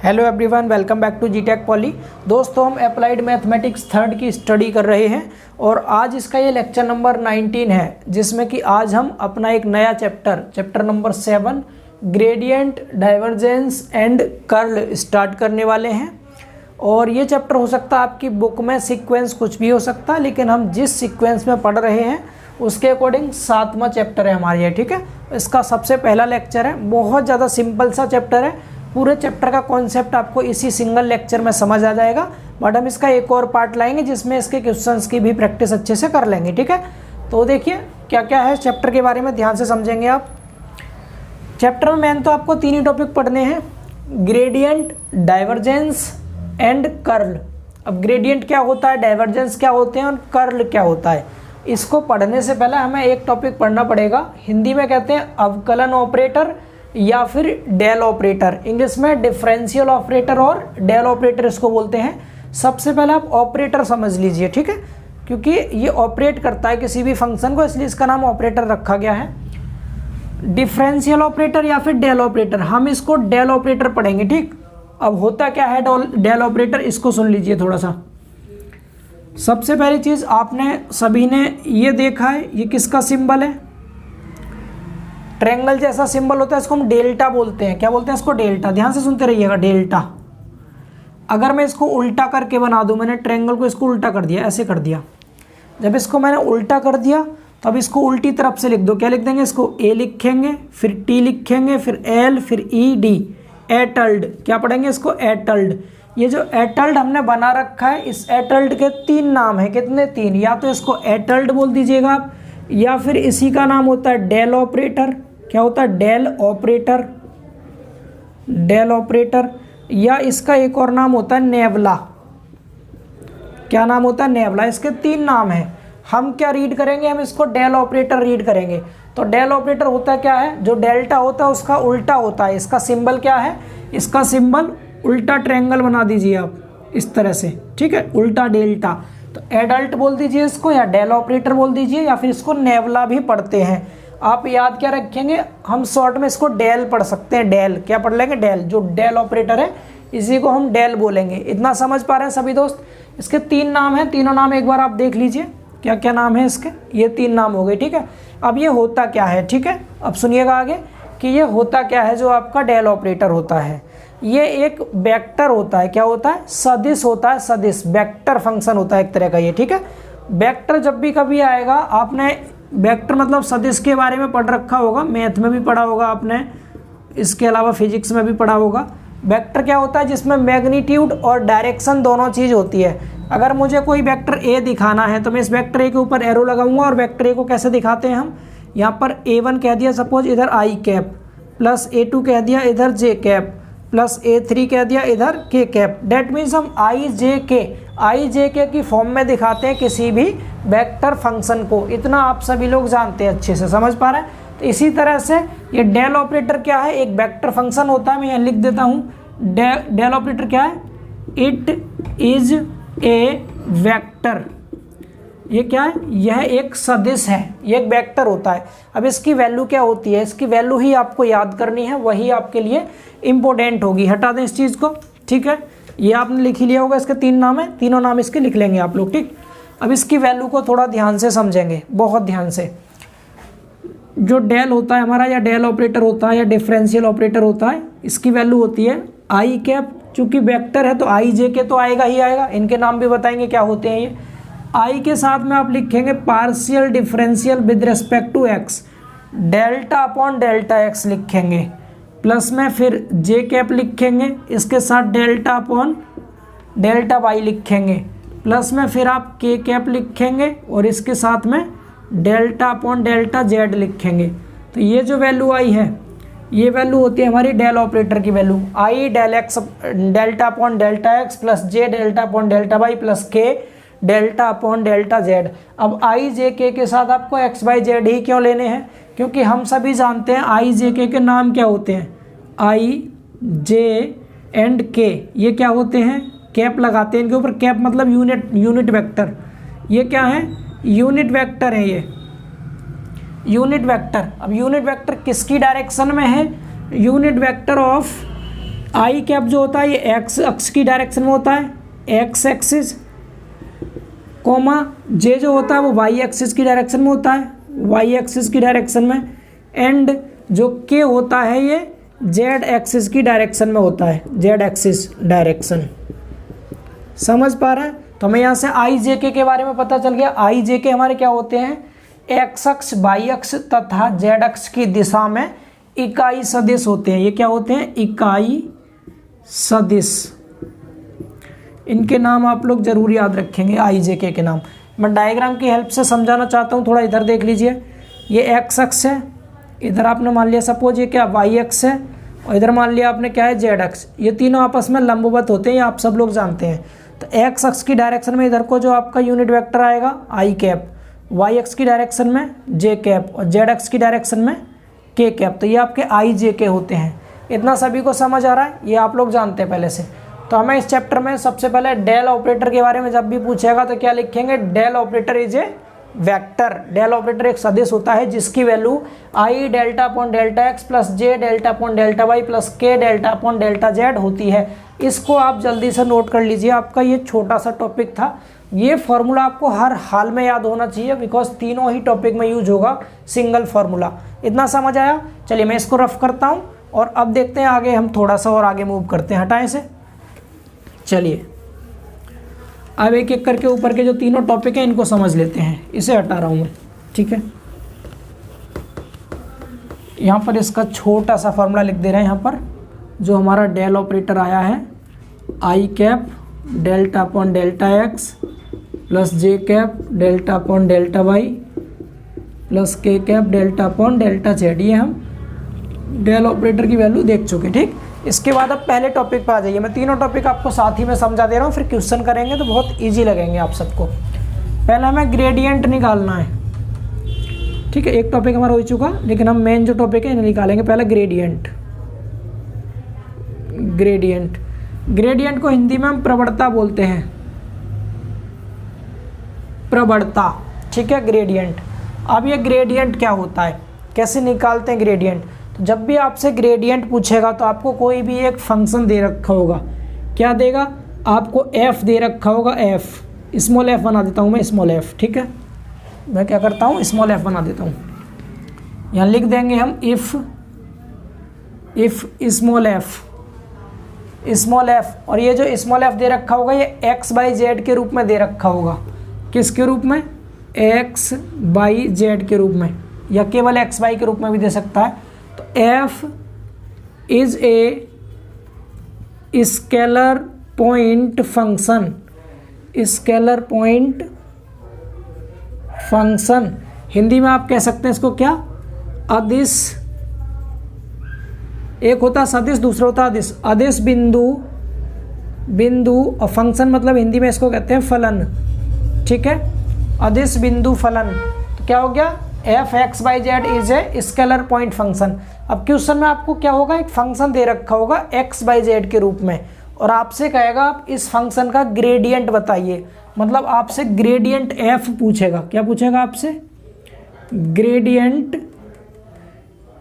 Hello everyone, welcome back to जीटेक poly. दोस्तों, हम अप्लाइड मैथमेटिक्स थर्ड की स्टडी कर रहे हैं और आज इसका ये लेक्चर नंबर 19 है, जिसमें कि आज हम अपना एक नया chapter number 7 gradient, divergence and curl start करने वाले हैं। और ये चैप्टर हो सकता है आपकी बुक में सीक्वेंस कुछ भी हो सकता है, लेकिन हम जिस सीक्वेंस में पढ़ रहे हैं उसके अकॉर्डिंग 7वां चैप्टर है हमारे ये, ठीक है। इसका सबसे पहला लेक्चर है, बहुत ज़्यादा सिंपल सा चैप्टर है। पूरे चैप्टर का कॉन्सेप्ट आपको इसी सिंगल लेक्चर में समझ आ जाएगा, बट हम इसका एक और पार्ट लाएंगे जिसमें इसके क्वेश्चंस की भी प्रैक्टिस अच्छे से कर लेंगे, ठीक है। तो देखिए क्या क्या है चैप्टर के बारे में ध्यान से समझेंगे आप। चैप्टर में मेन तो आपको 3 ही टॉपिक पढ़ने हैं, ग्रेडियंट, डाइवर्जेंस एंड कर्ल। अब ग्रेडियंट क्या होता है, डाइवर्जेंस क्या होते हैं और कर्ल क्या होता है, इसको पढ़ने से पहले हमें एक टॉपिक पढ़ना पड़ेगा। हिंदी में कहते हैं अवकलन ऑपरेटर या फिर डेल ऑपरेटर, इंग्लिश में डिफरेंशियल ऑपरेटर और डेल ऑपरेटर इसको बोलते हैं। सबसे पहले आप ऑपरेटर समझ लीजिए, ठीक है, क्योंकि ये ऑपरेट करता है किसी भी फंक्शन को, इसलिए इसका नाम ऑपरेटर रखा गया है। डिफरेंशियल ऑपरेटर या फिर डेल ऑपरेटर, हम इसको डेल ऑपरेटर पढ़ेंगे, ठीक। अब होता क्या है डेल ऑपरेटर, इसको सुन लीजिए थोड़ा सा। सबसे पहली चीज़ आपने सभी ने ये देखा है, ये किसका सिंबल है, ट्रायंगल जैसा सिंबल होता है, इसको हम डेल्टा बोलते हैं। क्या बोलते हैं इसको, डेल्टा। ध्यान से सुनते रहिएगा, डेल्टा। अगर मैं इसको उल्टा करके बना दूं, मैंने ट्रायंगल को इसको उल्टा कर दिया, ऐसे कर दिया। जब इसको मैंने उल्टा कर दिया तो अब इसको उल्टी तरफ से लिख दो। क्या लिख देंगे, इसको ए लिखेंगे, फिर टी लिखेंगे, फिर एल, फिर ई डी, एटल्ड। क्या पढ़ेंगे इसको, एटल्ड। ये जो एटल्ड हमने बना रखा है, इस एटल्ड के 3 नाम है। कितने, 3। या तो इसको एटल्ड बोल दीजिएगा आप, या फिर इसी का नाम होता है डेल ऑपरेटर। क्या होता है, डेल ऑपरेटर, डेल ऑपरेटर। या इसका एक और नाम होता है नेवला। क्या नाम होता है, नेवला। इसके 3 नाम हैं। हम क्या रीड करेंगे, हम इसको डेल ऑपरेटर रीड करेंगे। तो डेल ऑपरेटर होता क्या है, जो डेल्टा होता है उसका उल्टा होता है। इसका सिंबल क्या है, इसका सिंबल उल्टा ट्रायंगल बना दीजिए आप इस तरह से, ठीक है, उल्टा डेल्टा। तो एडल्ट बोल दीजिए इसको, या डेल ऑपरेटर बोल दीजिए, या फिर इसको नेवला भी पढ़ते हैं। आप याद क्या रखेंगे, हम शॉर्ट में इसको डेल पढ़ सकते हैं। डेल क्या पढ़ लेंगे, डेल। जो डेल ऑपरेटर है इसी को हम डेल बोलेंगे। इतना समझ पा रहे हैं सभी दोस्त। इसके 3 नाम हैं, तीनों नाम एक बार आप देख लीजिए क्या क्या नाम है इसके। ये 3 नाम हो गए, ठीक है। अब ये होता क्या है, ठीक है, अब सुनिएगा आगे कि ये होता क्या है। जो आपका डेल ऑपरेटर होता है, ये एक वेक्टर होता है। क्या होता है, सदिश होता है, सदिश, वेक्टर फंक्शन होता है एक तरह का ये, ठीक है। वेक्टर जब भी कभी आएगा, आपने वेक्टर मतलब सदिश के बारे में पढ़ रखा होगा, मैथ में भी पढ़ा होगा आपने, इसके अलावा फिजिक्स में भी पढ़ा होगा। वेक्टर क्या होता है, जिसमें मैग्नीट्यूड और डायरेक्शन दोनों चीज़ होती है। अगर मुझे कोई वेक्टर ए दिखाना है तो मैं इस वेक्टर ए के ऊपर एरो लगाऊंगा। और वेक्टर ए को कैसे दिखाते हैं हम, यहाँ पर A1 कह दिया सपोज, इधर आई कैप, प्लस A2 कह दिया इधर जे कैप, प्लस A3 कह दिया इधर के कैप। डेट मीन्स हम आई जे के की फॉर्म में दिखाते हैं किसी भी वेक्टर फंक्शन को। इतना आप सभी लोग जानते हैं, अच्छे से समझ पा रहे हैं। तो इसी तरह से ये डेल ऑपरेटर क्या है, एक वेक्टर फंक्शन होता है। मैं यहाँ लिख देता हूँ, डेल ऑपरेटर क्या है, इट इज ए वेक्टर। ये क्या है, यह एक सदिश है, ये एक वेक्टर होता है। अब इसकी वैल्यू क्या होती है, इसकी वैल्यू ही आपको याद करनी है, वही आपके लिए इम्पोर्टेंट होगी। हटा दें इस चीज़ को, ठीक है। ये आपने लिख ही लिया होगा, इसके 3 नाम है, तीनों नाम इसके लिख लेंगे आप लोग, ठीक। अब इसकी वैल्यू को थोड़ा ध्यान से समझेंगे, बहुत ध्यान से। जो डेल होता है हमारा, या डेल ऑपरेटर होता है, या डिफरेंशियल ऑपरेटर होता है, इसकी वैल्यू होती है आई कैप। चूँकि वेक्टर है तो आई जे के तो आएगा ही आएगा। इनके नाम भी बताएंगे क्या होते हैं ये। आई के साथ में आप लिखेंगे partial differential with respect to X, delta upon delta X लिखेंगे, प्लस में फिर जे कैप लिखेंगे, इसके साथ डेल्टा अपॉन डेल्टा वाई लिखेंगे, प्लस में फिर आप के कैप लिखेंगे, और इसके साथ में डेल्टा अपॉन डेल्टा जेड लिखेंगे। तो ये जो वैल्यू आई है, ये वैल्यू होती है हमारी डेल ऑपरेटर की value. I del X, delta upon delta X, plus J delta upon delta Y, plus K delta upon delta Z. अब आई जे के साथ आपको एक्स बाई जेड ही क्यों लेने हैं, क्योंकि हम सभी जानते हैं आई जे के नाम क्या होते हैं, आई जे एंड के। ये क्या होते हैं, कैप लगाते हैं इनके ऊपर। कैप मतलब यूनिट वेक्टर। ये क्या है, यूनिट वेक्टर है ये, यूनिट वेक्टर। अब यूनिट वेक्टर किसकी डायरेक्शन में है, unit vector of I cap जो होता है ये एक्स अक्ष की डायरेक्शन में होता है, एक्स एक्सिस, कोमा जे जो होता है वो वाई एक्सिस की डायरेक्शन में होता है, वाई एक्सिस की डायरेक्शन में, एंड जो के होता है ये जेड एक्सिस की डायरेक्शन में होता है, जेड एक्सिस डायरेक्शन। समझ पा रहे हैं? तो हमें यहाँ से आई जे के बारे में पता चल गया। आई जे के हमारे क्या होते हैं, एक्स अक्ष, वाई अक्ष तथा जेड अक्ष की दिशा में इकाई सदिश होते हैं। ये क्या होते हैं, इकाई सदिश। इनके नाम आप लोग जरूर याद रखेंगे, आई जे के नाम। मैं डायग्राम की हेल्प से समझाना चाहता हूँ, थोड़ा इधर देख लीजिए। ये एक्स अक्ष है, इधर आपने मान लिया सपोज ये क्या वाई अक्ष है, और इधर मान लिया आपने क्या है जेड अक्ष। ये तीनों आपस में लंबवत होते हैं, ये आप सब लोग जानते हैं। तो एक्स अक्ष की डायरेक्शन में इधर को जो आपका यूनिट वेक्टर आएगा आई कैप, वाई अक्ष की डायरेक्शन में जे कैप, और जेड अक्ष की डायरेक्शन में के कैप। तो ये आपके आई जे के होते हैं। इतना सभी को समझ आ रहा है, ये आप लोग जानते हैं पहले से। तो हमें इस चैप्टर में सबसे पहले डेल ऑपरेटर के बारे में जब भी पूछेगा तो क्या लिखेंगे, del operator is a vector. Del operator एक सदिश होता है जिसकी value I delta upon delta X plus J delta upon delta Y plus K delta upon delta Z होती है। इसको आप जल्दी से नोट कर लीजिए। आपका ये छोटा सा टॉपिक था, ये फॉर्मूला आपको हर हाल में याद होना चाहिए, बिकॉज तीनों ही टॉपिक में यूज होगा सिंगल फार्मूला। इतना समझ आया? चलिए मैं इसको रफ करता हूँ और अब देखते हैं आगे, हम थोड़ा सा और आगे मूव करते हैं। हटाएं से, चलिए अब एक एक करके ऊपर के जो तीनों टॉपिक हैं इनको समझ लेते हैं। इसे हटा रहा हूँ मैं, ठीक है। यहाँ पर इसका छोटा सा फार्मूला लिख दे रहे हैं। यहाँ पर जो हमारा डेल ऑपरेटर आया है, I cap delta upon delta X plus J cap delta upon delta Y plus K cap delta upon delta Z, ये हम डेल ऑपरेटर की वैल्यू देख चुके। ठीक, इसके बाद अब पहले टॉपिक पे आ जाइए। मैं तीनों टॉपिक आपको साथ ही में समझा दे रहा हूँ, फिर क्वेश्चन करेंगे तो बहुत इजी लगेंगे आप सबको। पहला हमें ग्रेडियंट निकालना है, ठीक है। एक टॉपिक हमारा हो चुका, लेकिन हम मेन जो टॉपिक है इन्हें निकालेंगे। पहला ग्रेडियंट। ग्रेडियंट ग्रेडियंट को हिंदी में हम प्रवणता बोलते हैं, प्रवणता, ठीक है, ग्रेडियंट। अब ये ग्रेडियंट क्या होता है, कैसे निकालते हैं ग्रेडियंट? तो जब भी आपसे ग्रेडियंट पूछेगा तो आपको कोई भी एक फंक्शन दे रखा होगा। क्या देगा आपको? एफ दे रखा होगा, एफ, स्मॉल एफ बना देता हूँ मैं, स्मॉल एफ, ठीक है। मैं क्या करता हूँ, स्मॉल एफ बना देता हूँ। यहाँ लिख देंगे हम if small F, small F. और ये जो स्मॉल एफ दे रखा होगा ये एक्स बाई जेड के रूप में दे रखा होगा। किसके रूप में? एक्स बाई जेड के रूप में, या केवल एक्स बाई के रूप में भी दे सकता है। तो F is a scalar point function, scalar point function. Hindi में आप कह सकते हैं इसको क्या? अदिश। एक होता है सदिश, दूसरा होता है अदिश। अदिश बिंदु और फंक्शन मतलब हिंदी में इसको कहते हैं फलन, ठीक है। अदिश बिंदु फलन। तो क्या हो गया? F x by Z is a scalar point function. अब क्वेश्चन में आपको क्या होगा, एक फंक्शन दे रखा होगा एक्स बाई जेड के रूप में, और आपसे कहेगा आप इस फंक्शन का ग्रेडियंट बताइए। मतलब आपसे ग्रेडियंट एफ पूछेगा। क्या पूछेगा आपसे? ग्रेडियंट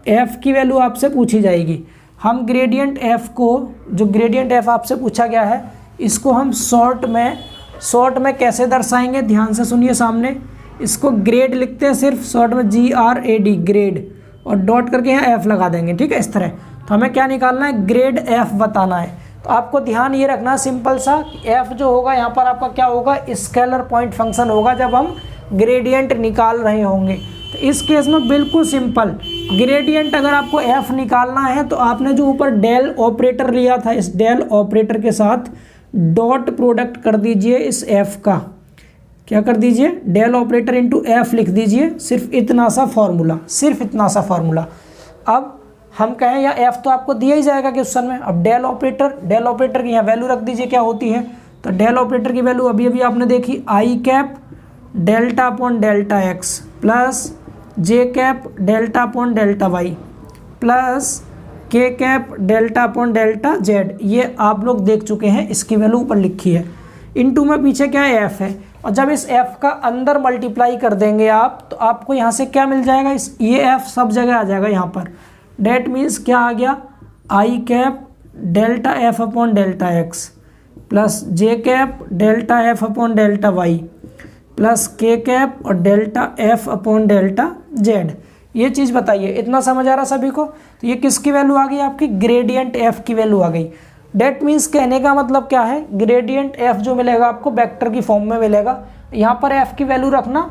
एफ की वैल्यू आपसे पूछी जाएगी। हम ग्रेडियंट एफ को, जो ग्रेडियंट एफ आपसे पूछा गया है, इसको हम शॉर्ट में कैसे दर्शाएंगे? ध्यान से सुनिए सामने। इसको ग्रेड लिखते हैं सिर्फ, शॉर्ट में GRAD, ग्रेड, और डॉट करके यहाँ एफ लगा देंगे, ठीक है, इस तरह। तो हमें क्या निकालना है? ग्रेड एफ बताना है। तो आपको ध्यान ये रखना सिंपल सा, एफ जो होगा यहाँ पर आपका क्या होगा? स्केलर पॉइंट फंक्शन होगा जब हम ग्रेडियंट निकाल रहे होंगे। तो इस केस में बिल्कुल सिंपल, ग्रेडियंट अगर आपको एफ निकालना है तो आपने जो ऊपर डेल ऑपरेटर लिया था, इस डेल ऑपरेटर के साथ डॉट प्रोडक्ट कर दीजिए इस एफ का। क्या कर दीजिए? डेल ऑपरेटर इंटू एफ लिख दीजिए। सिर्फ इतना सा फॉर्मूला, सिर्फ इतना सा फॉर्मूला। अब हम कहें या एफ तो आपको दिया ही जाएगा क्वेश्चन में। अब डेल ऑपरेटर की यहाँ वैल्यू रख दीजिए, क्या होती है? तो डेल ऑपरेटर की वैल्यू अभी अभी आपने देखी, I cap delta upon delta X plus J cap delta upon delta Y plus K cap delta upon delta Z. ये आप लोग देख चुके हैं, इसकी वैल्यू ऊपर लिखी है। इनटू में पीछे क्या है? एफ है। और जब इस एफ का अंदर मल्टीप्लाई कर देंगे आप, तो आपको यहाँ से क्या मिल जाएगा? ये एफ सब जगह आ जाएगा यहाँ पर। डेट मीन्स क्या आ गया? I cap delta F upon delta X plus J cap delta F upon delta Y plus K cap और delta F upon delta Z. ये चीज़ बताइए, इतना समझ आ रहा सभी को? तो ये किसकी वैल्यू आ गई आपकी? ग्रेडियंट एफ की वैल्यू आ गई। डेट मीन्स कहने का मतलब क्या है, ग्रेडियंट एफ जो मिलेगा आपको वेक्टर की फॉर्म में मिलेगा। यहाँ पर एफ की वैल्यू रखना,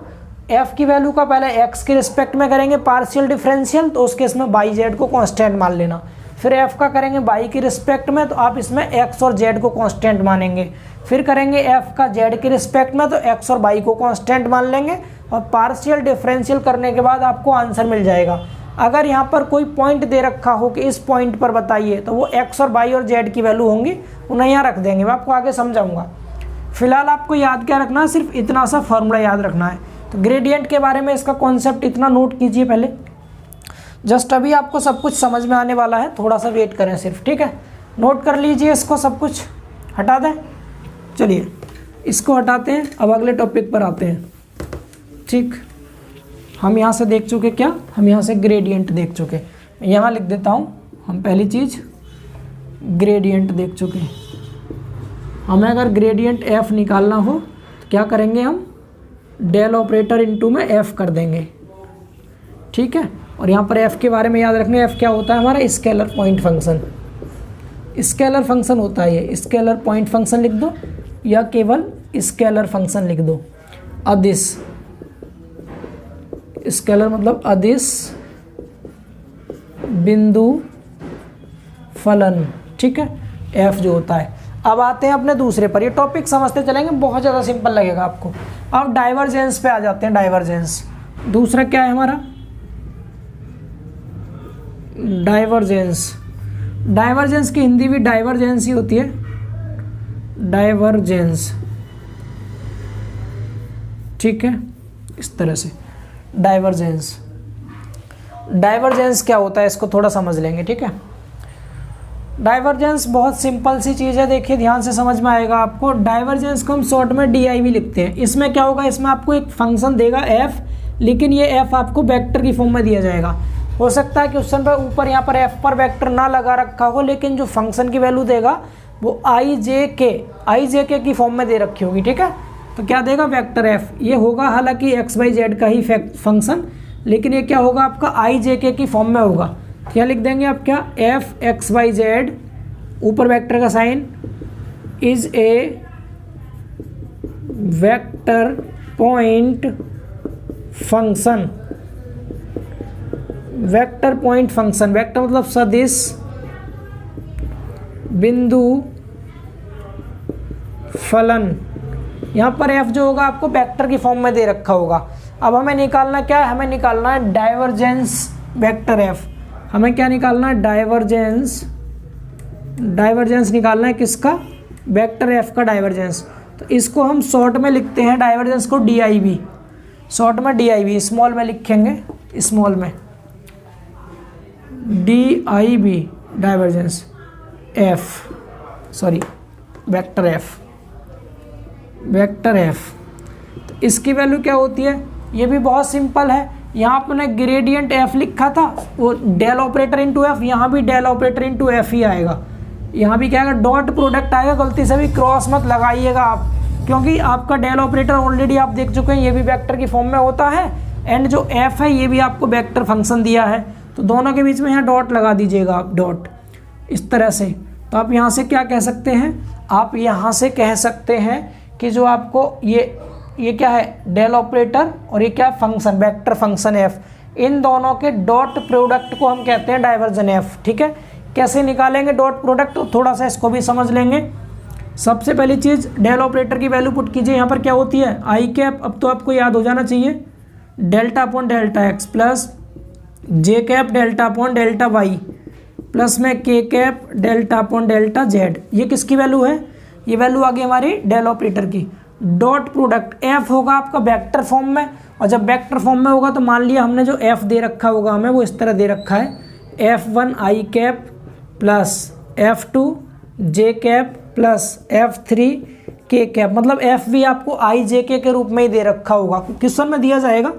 एफ की वैल्यू का पहले एक्स के रिस्पेक्ट में करेंगे पार्शियल डिफरेंशियल, तो उस केस में बाई जेड को कांस्टेंट मान लेना। फिर एफ का करेंगे बाई की रिस्पेक्ट में, तो आप इसमें एक्स और जेड को कांस्टेंट मानेंगे। फिर करेंगे एफ का जेड के रिस्पेक्ट में, तो एक्स और बाई को कांस्टेंट मान लेंगे और पार्शियल डिफरेंशियल करने के बाद आपको आंसर मिल जाएगा। अगर यहाँ पर कोई पॉइंट दे रखा हो कि इस पॉइंट पर बताइए, तो वो एक्स और बाई और जेड की वैल्यू होंगी, उन्हें यहाँ रख देंगे। मैं आपको आगे समझाऊंगा। फिलहाल आपको याद क्या रखना है, सिर्फ इतना सा फॉर्मूला याद रखना है। तो ग्रेडियंट के बारे में इसका कॉन्सेप्ट इतना नोट कीजिए पहले, जस्ट अभी आपको सब कुछ समझ में आने वाला है, थोड़ा सा वेट करें सिर्फ, ठीक है? नोट कर लीजिए इसको, सब कुछ हटा दें। चलिए इसको हटाते हैं, अब अगले टॉपिक पर आते हैं। ठीक, हम यहाँ से देख चुके क्या, हम यहाँ से ग्रेडियंट देख चुके। यहाँ लिख देता हूँ, हम पहली चीज़ ग्रेडियंट देख चुके। हमें अगर ग्रेडियंट एफ निकालना हो तो क्या करेंगे, हम डेल ऑपरेटर इनटू में एफ कर देंगे, ठीक है? और यहाँ पर एफ के बारे में याद रखना, एफ क्या होता है हमारा? Scalar point function. Scalar function होता है ये, स्केलर पॉइंट फंक्शन लिख दो या केवल स्केलर फंक्शन लिख दो। अदिश, स्केलर मतलब अदिश बिंदु फलन, ठीक है? एफ जो होता है। अब आते हैं अपने दूसरे पर, ये टॉपिक समझते चलेंगे, बहुत ज़्यादा सिंपल लगेगा आपको। अब डाइवर्जेंस पे आ जाते हैं। डाइवर्जेंस दूसरा क्या है हमारा? डाइवर्जेंस। डाइवर्जेंस की हिंदी भी डाइवर्जेंस ही होती है, डाइवर्जेंस, ठीक है? इस तरह से डाइवर्जेंस। डाइवर्जेंस क्या होता है इसको थोड़ा समझ लेंगे, ठीक है? डाइवर्जेंस बहुत सिंपल सी चीज़ है, देखिए ध्यान से समझ में आएगा आपको। डाइवर्जेंस को हम शॉर्ट में DIV लिखते हैं। इसमें क्या होगा, इसमें आपको एक फंक्शन देगा f, लेकिन ये f आपको वेक्टर की फॉर्म में दिया जाएगा। हो सकता है कि उस समय ऊपर यहाँ पर f पर वेक्टर ना लगा रखा हो, लेकिन जो फंक्शन की वैल्यू देगा वो IJK की फॉर्म में दे रखी होगी, ठीक है? तो क्या देगा, वेक्टर f। ये होगा हालांकि XYZ का ही फंक्शन, लेकिन ये क्या होगा आपका IJK की फॉर्म में होगा। क्या लिख देंगे आप, क्या fxyz, ऊपर वेक्टर का sign, is a vector point function. Vector point function, vector मतलब सदिश बिंदु फलन। यहाँ पर f जो होगा आपको वेक्टर की फॉर्म में दे रखा होगा। अब हमें निकालना क्या है, हमें निकालना है डाइवर्जेंस वेक्टर f। हमें क्या निकालना है, डाइवर्जेंस। डाइवर्जेंस निकालना है किसका, वेक्टर एफ का डाइवर्जेंस। तो इसको हम शॉर्ट में लिखते हैं डाइवर्जेंस को DIV, शॉर्ट में DIV, स्मॉल में लिखेंगे, स्मॉल में DIV, divergence F, sorry vector F, vector F. तो इसकी वैल्यू क्या होती है, ये भी बहुत सिंपल है। यहाँ अपने ग्रेडियंट एफ लिखा था, वो डेल ऑपरेटर इंटू एफ, यहाँ भी डेल ऑपरेटर इंटू एफ ही आएगा। यहाँ भी क्या आएगा, डॉट प्रोडक्ट आएगा। गलती से भी क्रॉस मत लगाइएगा आप, क्योंकि आपका डेल ऑपरेटर ऑलरेडी आप देख चुके हैं, ये भी वेक्टर की फॉर्म में होता है, एंड जो एफ है ये भी आपको वेक्टर फंक्शन दिया है, तो दोनों के बीच में यहाँ डॉट लगा दीजिएगा आप, डॉट, इस तरह से। तो आप यहाँ से क्या कह सकते हैं, आप यहाँ से कह सकते हैं कि जो आपको ये क्या है, डेल ऑपरेटर, और ये क्या फंक्शन, वेक्टर फंक्शन एफ, इन दोनों के डॉट प्रोडक्ट को हम कहते हैं डाइवर्जन एफ, ठीक है? कैसे निकालेंगे डॉट प्रोडक्ट, तो थोड़ा सा इसको भी समझ लेंगे। सबसे पहली चीज़, डेल ऑपरेटर की वैल्यू पुट कीजिए। यहाँ पर क्या होती है, आई कैप, अब तो आपको याद हो जाना चाहिए, delta upon delta X plus J cap delta upon delta Y plus में K cap delta upon delta Z. ये किसकी वैल्यू है, ये वैल्यू आ गई हमारी डेल ऑपरेटर की। डॉट प्रोडक्ट एफ होगा आपका वेक्टर फॉर्म में, और जब वेक्टर फॉर्म में होगा तो मान लिया हमने जो एफ दे रखा होगा हमें, वो इस तरह दे रखा है, F1 आई कैप प्लस F2 जे कैप प्लस F3 के कैप, मतलब एफ भी आपको IJK के रूप में ही दे रखा होगा, क्वेश्चन में दिया जाएगा।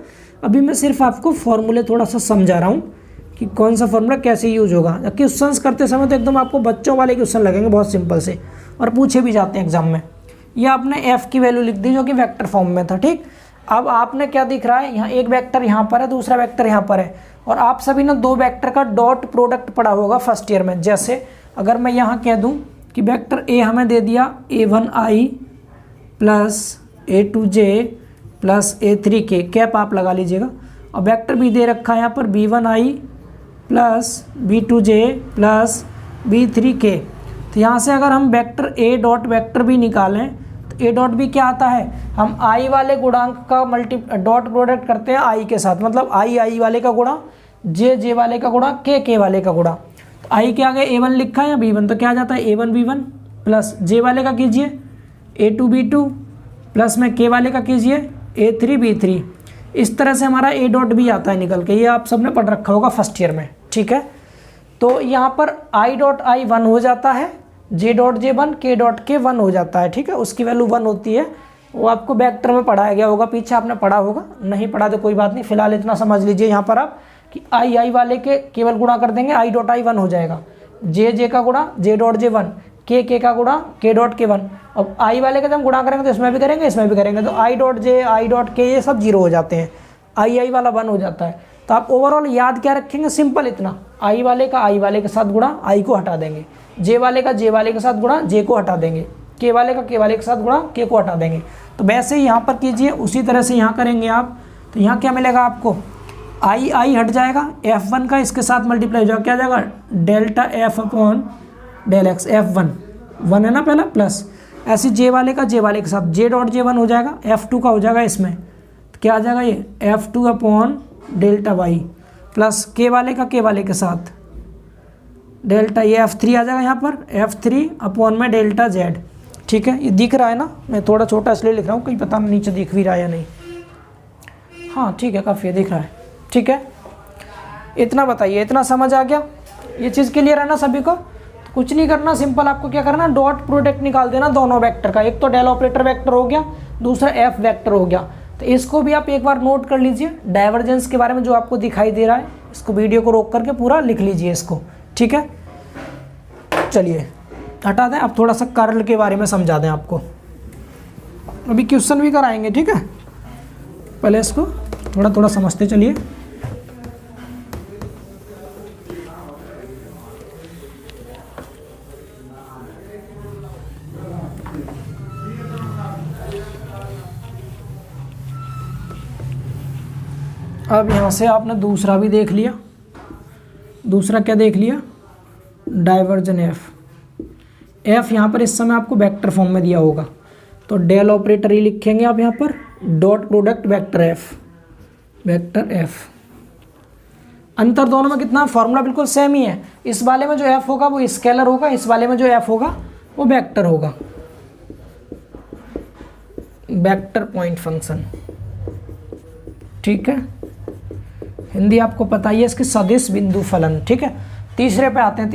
अभी मैं सिर्फ आपको फॉर्मूले थोड़ा सा समझा रहा हूँ कि कौन सा फॉर्मूला कैसे यूज होगा। क्वेश्चंस करते समय तो एकदम आपको बच्चों वाले क्वेश्चन लगेंगे, बहुत सिंपल से, और पूछे भी जाते हैं एग्जाम में। ये आपने एफ की वैल्यू लिख दी जो कि वेक्टर फॉर्म में था, ठीक। अब आपने क्या दिख रहा है, यहाँ एक वेक्टर यहाँ पर है, दूसरा वेक्टर यहाँ पर है, और आप सभी ने दो वेक्टर का डॉट प्रोडक्ट पढ़ा होगा फर्स्ट ईयर में। जैसे अगर मैं यहाँ कह दूँ कि वेक्टर ए हमें दे दिया a1i plus a2j plus a3k, cap आप लगा लीजिएगा, और वेक्टर भी दे रखा है यहाँ पर b1i plus b2j plus b3k। तो यहाँ से अगर हम वेक्टर a डॉट वेक्टर भी निकालें तो a डॉट भी क्या आता है, हम i वाले गुणांक का डॉट प्रोडक्ट करते हैं i के साथ, मतलब i वाले का गुणा, j वाले का गुणा, k वाले का गुणा। तो i के आगे a1 लिखा है या b1, तो क्या आ जाता है a1 b1 प्लस j वाले का कीजिए a2 b2 प्लस में k वाले का कीजिए a3 b3। इस तरह से हमारा a डॉट भी आता है निकल के, ये आप सबने पढ़ रखा होगा फर्स्ट ईयर में, ठीक है। तो यहाँ पर i डॉट i 1 हो जाता है, j dot j 1, k dot k 1 हो जाता है, ठीक है। उसकी वैल्यू 1 होती है, वो आपको वेक्टर में पढ़ाया गया होगा, पीछे आपने पढ़ा होगा, नहीं पढ़ा तो कोई बात नहीं, फिलहाल इतना समझ लीजिए यहाँ पर आप कि i वाले के केवल गुणा कर देंगे, i डॉट i 1 हो जाएगा, j का गुणा j डॉट j 1, k का गुणा k डॉट k 1। अब i वाले का जब हम गुणा करेंगे तो इसमें भी करेंगे, इसमें भी करेंगे, तो i dot j, i dot k ये सब 0 हो जाते हैं, i वाला 1 हो जाता है। तो आप ओवरऑल याद क्या रखेंगे, सिंपल इतना, i वाले का i वाले के साथ गुणा, i को हटा देंगे, j वाले का j वाले के साथ गुणा, j को हटा देंगे, k वाले का k वाले के साथ गुणा, k को हटा देंगे। तो वैसे ही यहाँ पर कीजिए, उसी तरह से यहाँ करेंगे आप। तो यहाँ क्या मिलेगा आपको, i हट जाएगा, f1 का इसके साथ मल्टीप्लाई हो जाएगा, क्या जाएगा delta f upon del X, f1 1 है ना पहला, प्लस ऐसे j वाले का j वाले के साथ, j डॉट j 1 हो जाएगा, f2 का हो जाएगा इसमें, तो क्या आ जाएगा ये f2 upon delta y plus k वाले का k वाले के साथ डेल्टा, ये f3 आ जाएगा यहाँ पर, f3 अपॉन में डेल्टा z, ठीक है। ये दिख रहा है ना, मैं थोड़ा छोटा इसलिए लिख रहा हूँ, कहीं पता नहीं नीचे दिख भी रहा है या नहीं। हाँ ठीक है, काफ़ी दिख रहा है, ठीक है। इतना बताइए, इतना समझ आ गया, ये चीज़ क्लियर है ना सभी को। तो कुछ नहीं करना, सिंपल आपको क्या करना, डॉट प्रोडक्ट निकाल देना दोनों वेक्टर का, एक तो डेल ऑपरेटर वेक्टर हो गया, दूसरा एफ वेक्टर हो गया। तो इसको भी आप एक बार नोट कर लीजिए, डाइवर्जेंस के बारे में जो आपको दिखाई दे रहा है, इसको वीडियो को रोक करके पूरा लिख लीजिए इसको, ठीक है। चलिए हटा दें, अब थोड़ा सा कर्ल के बारे में समझा दें आपको, अभी क्वेश्चन भी कराएंगे, ठीक है। पहले इसको थोड़ा थोड़ा समझते चलिए। अब यहाँ से आपने दूसरा भी देख लिया, दूसरा क्या देख लिया, डाइवर्जन एफ। एफ यहाँ पर इस समय आपको वेक्टर फॉर्म में दिया होगा, तो डेल ऑपरेटर ही लिखेंगे आप यहाँ पर, dot product vector F, vector F. अंतर दोनों में कितना, फॉर्मूला बिल्कुल सेम ही है। इस वाले में जो एफ होगा वो स्केलर होगा, इस वाले में जो एफ होगा वो वेक्टर होगा, वेक्टर पॉइंट फंक्शन, ठीक है। हिंदी आपको पता ही है इसकी, सदिश बिंदु फलन, ठीक है। तीसरे पे आते हैं,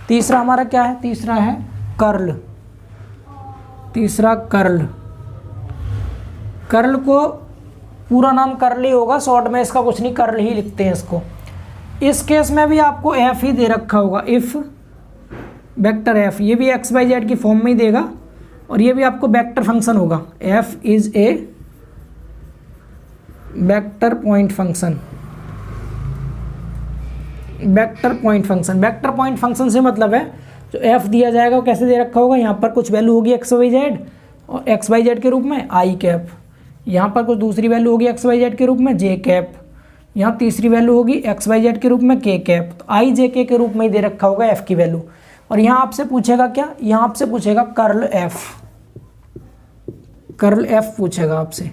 तीसरा हमारा क्या है, तीसरा है कर्ल, तीसरा कर्ल। कर्ल को पूरा नाम कर्ल ही होगा, शॉर्ट में इसका कुछ नहीं, कर्ल ही लिखते हैं इसको। इस केस में भी आपको एफ ही दे रखा होगा, इफ वेक्टर एफ, ये भी एक्स वाई जेड की फॉर्म में ही देगा, और ये भी आपको वेक्टर फंक्शन होगा, F is a vector point function, vector point function. Vector point function से मतलब है जो एफ दिया जाएगा वो कैसे दे रखा होगा, यहाँ पर कुछ वैल्यू होगी एक्स वाई जेड, और एक्स वाई जेड के रूप में आई कैप, यहाँ पर कुछ दूसरी वैल्यू होगी एक्स वाई जेड के रूप में जे कैप, यहाँ तीसरी वैल्यू होगी एक्स वाई जेड के रूप में के कैप। तो आई जे के रूप में ही दे रखा होगा एफ की वैल्यू। और यहाँ आपसे पूछेगा क्या, यहाँ आपसे पूछेगा कर्ल एफ, कर्ल एफ पूछेगा आपसे।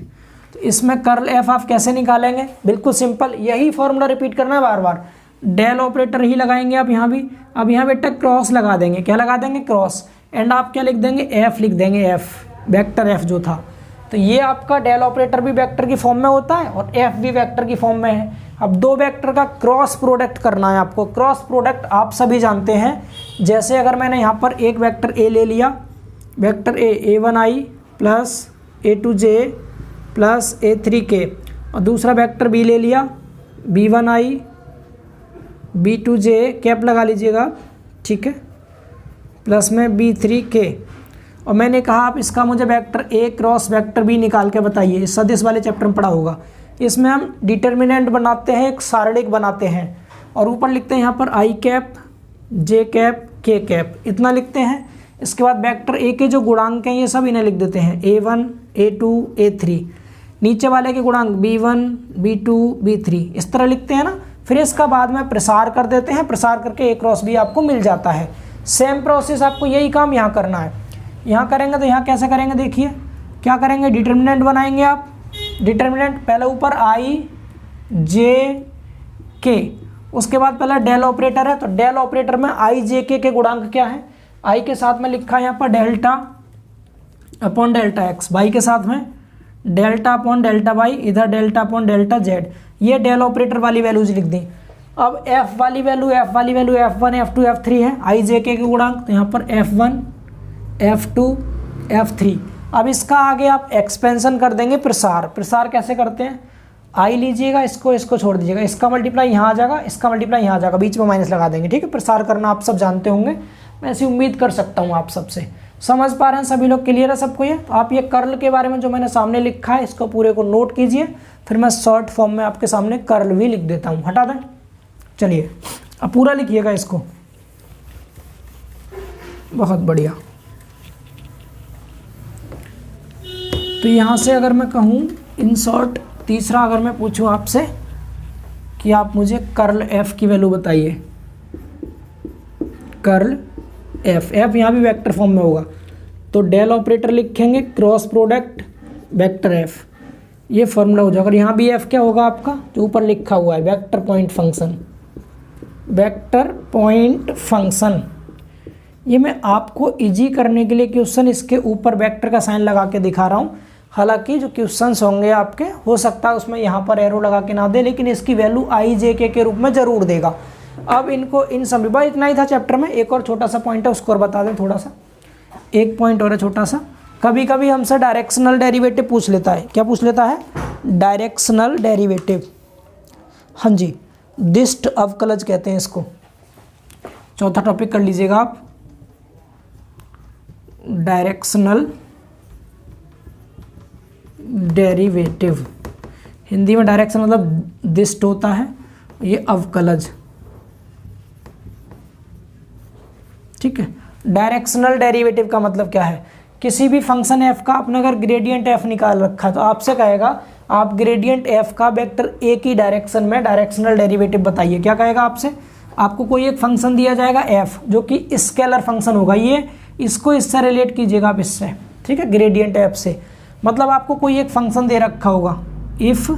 तो इसमें कर्ल एफ आप कैसे निकालेंगे, बिल्कुल सिंपल, यही फॉर्मूला रिपीट करना है बार बार, डेल ऑपरेटर ही लगाएंगे आप यहाँ भी। अब यहाँ बेटा क्रॉस लगा देंगे, क्या लगा देंगे, क्रॉस, एंड आप क्या लिख देंगे, एफ लिख देंगे, एफ वेक्टर एफ जो था। तो ये आपका डेल ऑपरेटर भी वेक्टर की फॉर्म में होता है और एफ भी वेक्टर की फॉर्म में है। अब दो वेक्टर का क्रॉस प्रोडक्ट करना है आपको। क्रॉस प्रोडक्ट आप सभी जानते हैं, जैसे अगर मैंने यहाँ पर एक वेक्टर ए ले लिया, vector a1i plus a2j plus a3k, और दूसरा वेक्टर बी ले लिया b1i B2J कैप लगा लीजिएगा, ठीक है, प्लस में B3K। और मैंने कहा आप इसका मुझे vector A cross vector B निकाल के बताइए। इस सदिश वाले चैप्टर में पढ़ा होगा। इसमें हम डिटर्मिनेंट बनाते हैं, एक सारणिक बनाते हैं और ऊपर लिखते हैं यहाँ पर I cap, J cap, K cap, इतना लिखते हैं। इसके बाद वेक्टर A के जो गुणांक हैं ये सब इन्हें लिख देते हैं, A1, A2, A3। नीचे वाले के गुणांक B1, B2, B3 इस तरह लिखते हैं ना। फिर इसका बाद में प्रसार कर देते हैं, प्रसार करके A क्रॉस B आपको मिल जाता है। सेम प्रोसेस आपको यही काम यहाँ करना है। यहाँ करेंगे तो यहाँ कैसे करेंगे, देखिए क्या करेंगे, डिटर्मिनेंट बनाएंगे आप। डिटर्मिनेंट पहले ऊपर I, J, K, उसके बाद पहले डेल ऑपरेटर है, तो डेल ऑपरेटर में I, J, K के गुणांक क्या है, I के साथ में लिखा है यहाँ पर delta upon delta X, Y के साथ में डेल्टा अपॉन डेल्टा वाई, इधर डेल्टा अपॉन डेल्टा जेड। ये डेल ऑपरेटर वाली वैल्यूज लिख दी। अब F वाली वैल्यू F1, F2, F3 है, I, J, K के गुणांक, तो यहाँ पर F1, F2, F3। अब इसका आगे आप एक्सपेंशन कर देंगे, प्रसार। प्रसार कैसे करते हैं, I लीजिएगा, इसको छोड़ दीजिएगा, इसका मल्टीप्लाई यहाँ आ जाएगा, इसका मल्टीप्लाई यहाँ आ जाएगा, बीच में माइनस लगा देंगे, ठीक है। प्रसार करना आप सब जानते होंगे, मैं ऐसी उम्मीद कर सकता हूँ आप सबसे। समझ पा रहे हैं सभी लोग, क्लियर है सबको ये। तो आप ये कर्ल के बारे में जो मैंने सामने लिखा है इसको पूरे को नोट कीजिए, फिर मैं शॉर्ट फॉर्म में आपके सामने कर्ल भी लिख देता हूँ, हटा दें। चलिए अब पूरा लिखिएगा इसको, बहुत बढ़िया। तो यहाँ से अगर मैं कहूँ इन शॉर्ट, तीसरा अगर मैं पूछूँ आपसे कि आप मुझे कर्ल एफ की वैल्यू बताइए, कर्ल एफ, एफ यहाँ भी वेक्टर फॉर्म में होगा, तो डेल ऑपरेटर लिखेंगे, क्रॉस प्रोडक्ट वेक्टर एफ, ये फॉर्मूला हो जाएगा। और यहाँ भी एफ क्या होगा आपका, जो ऊपर लिखा हुआ है vector point function, vector point function. ये मैं आपको इजी करने के लिए क्वेश्चन इसके ऊपर वेक्टर का साइन लगा के दिखा रहा हूँ। हालांकि जो क्वेश्चंस होंगे आपके, हो सकता है उसमें यहाँ पर एरो लगा के ना दे, लेकिन इसकी वैल्यू आई जे के रूप में ज़रूर देगा। अब इनको इन सभी बार इतना ही था चैप्टर में। एक और छोटा सा पॉइंट है, उसको और बता दें थोड़ा सा, एक पॉइंट और है छोटा सा। कभी कभी हमसे डायरेक्शनल डेरिवेटिव पूछ लेता है। क्या पूछ लेता है, डायरेक्शनल डेरिवेटिव, हाँ जी, दिस्ट अवकलज कहते हैं इसको। चौथा टॉपिक कर लीजिएगा आप, डायरेक्शनल डेरिवेटिव। हिंदी में डायरेक्शन मतलब दिस्ट होता है, ये अवकलज, ठीक है। डायरेक्शनल डेरिवेटिव का मतलब क्या है, किसी भी फंक्शन एफ का आपने अगर ग्रेडियंट एफ निकाल रखा तो आपसे कहेगा आप ग्रेडियंट एफ का वेक्टर ए की डायरेक्शन में डायरेक्शनल डेरिवेटिव बताइए। क्या कहेगा आपसे, आपको कोई एक फंक्शन दिया जाएगा एफ, जो कि स्केलर फंक्शन होगा, ये इसको इससे रिलेट कीजिएगा आप इससे, ठीक है, ग्रेडियंट एफ से। मतलब आपको कोई एक फंक्शन दे रखा होगा, if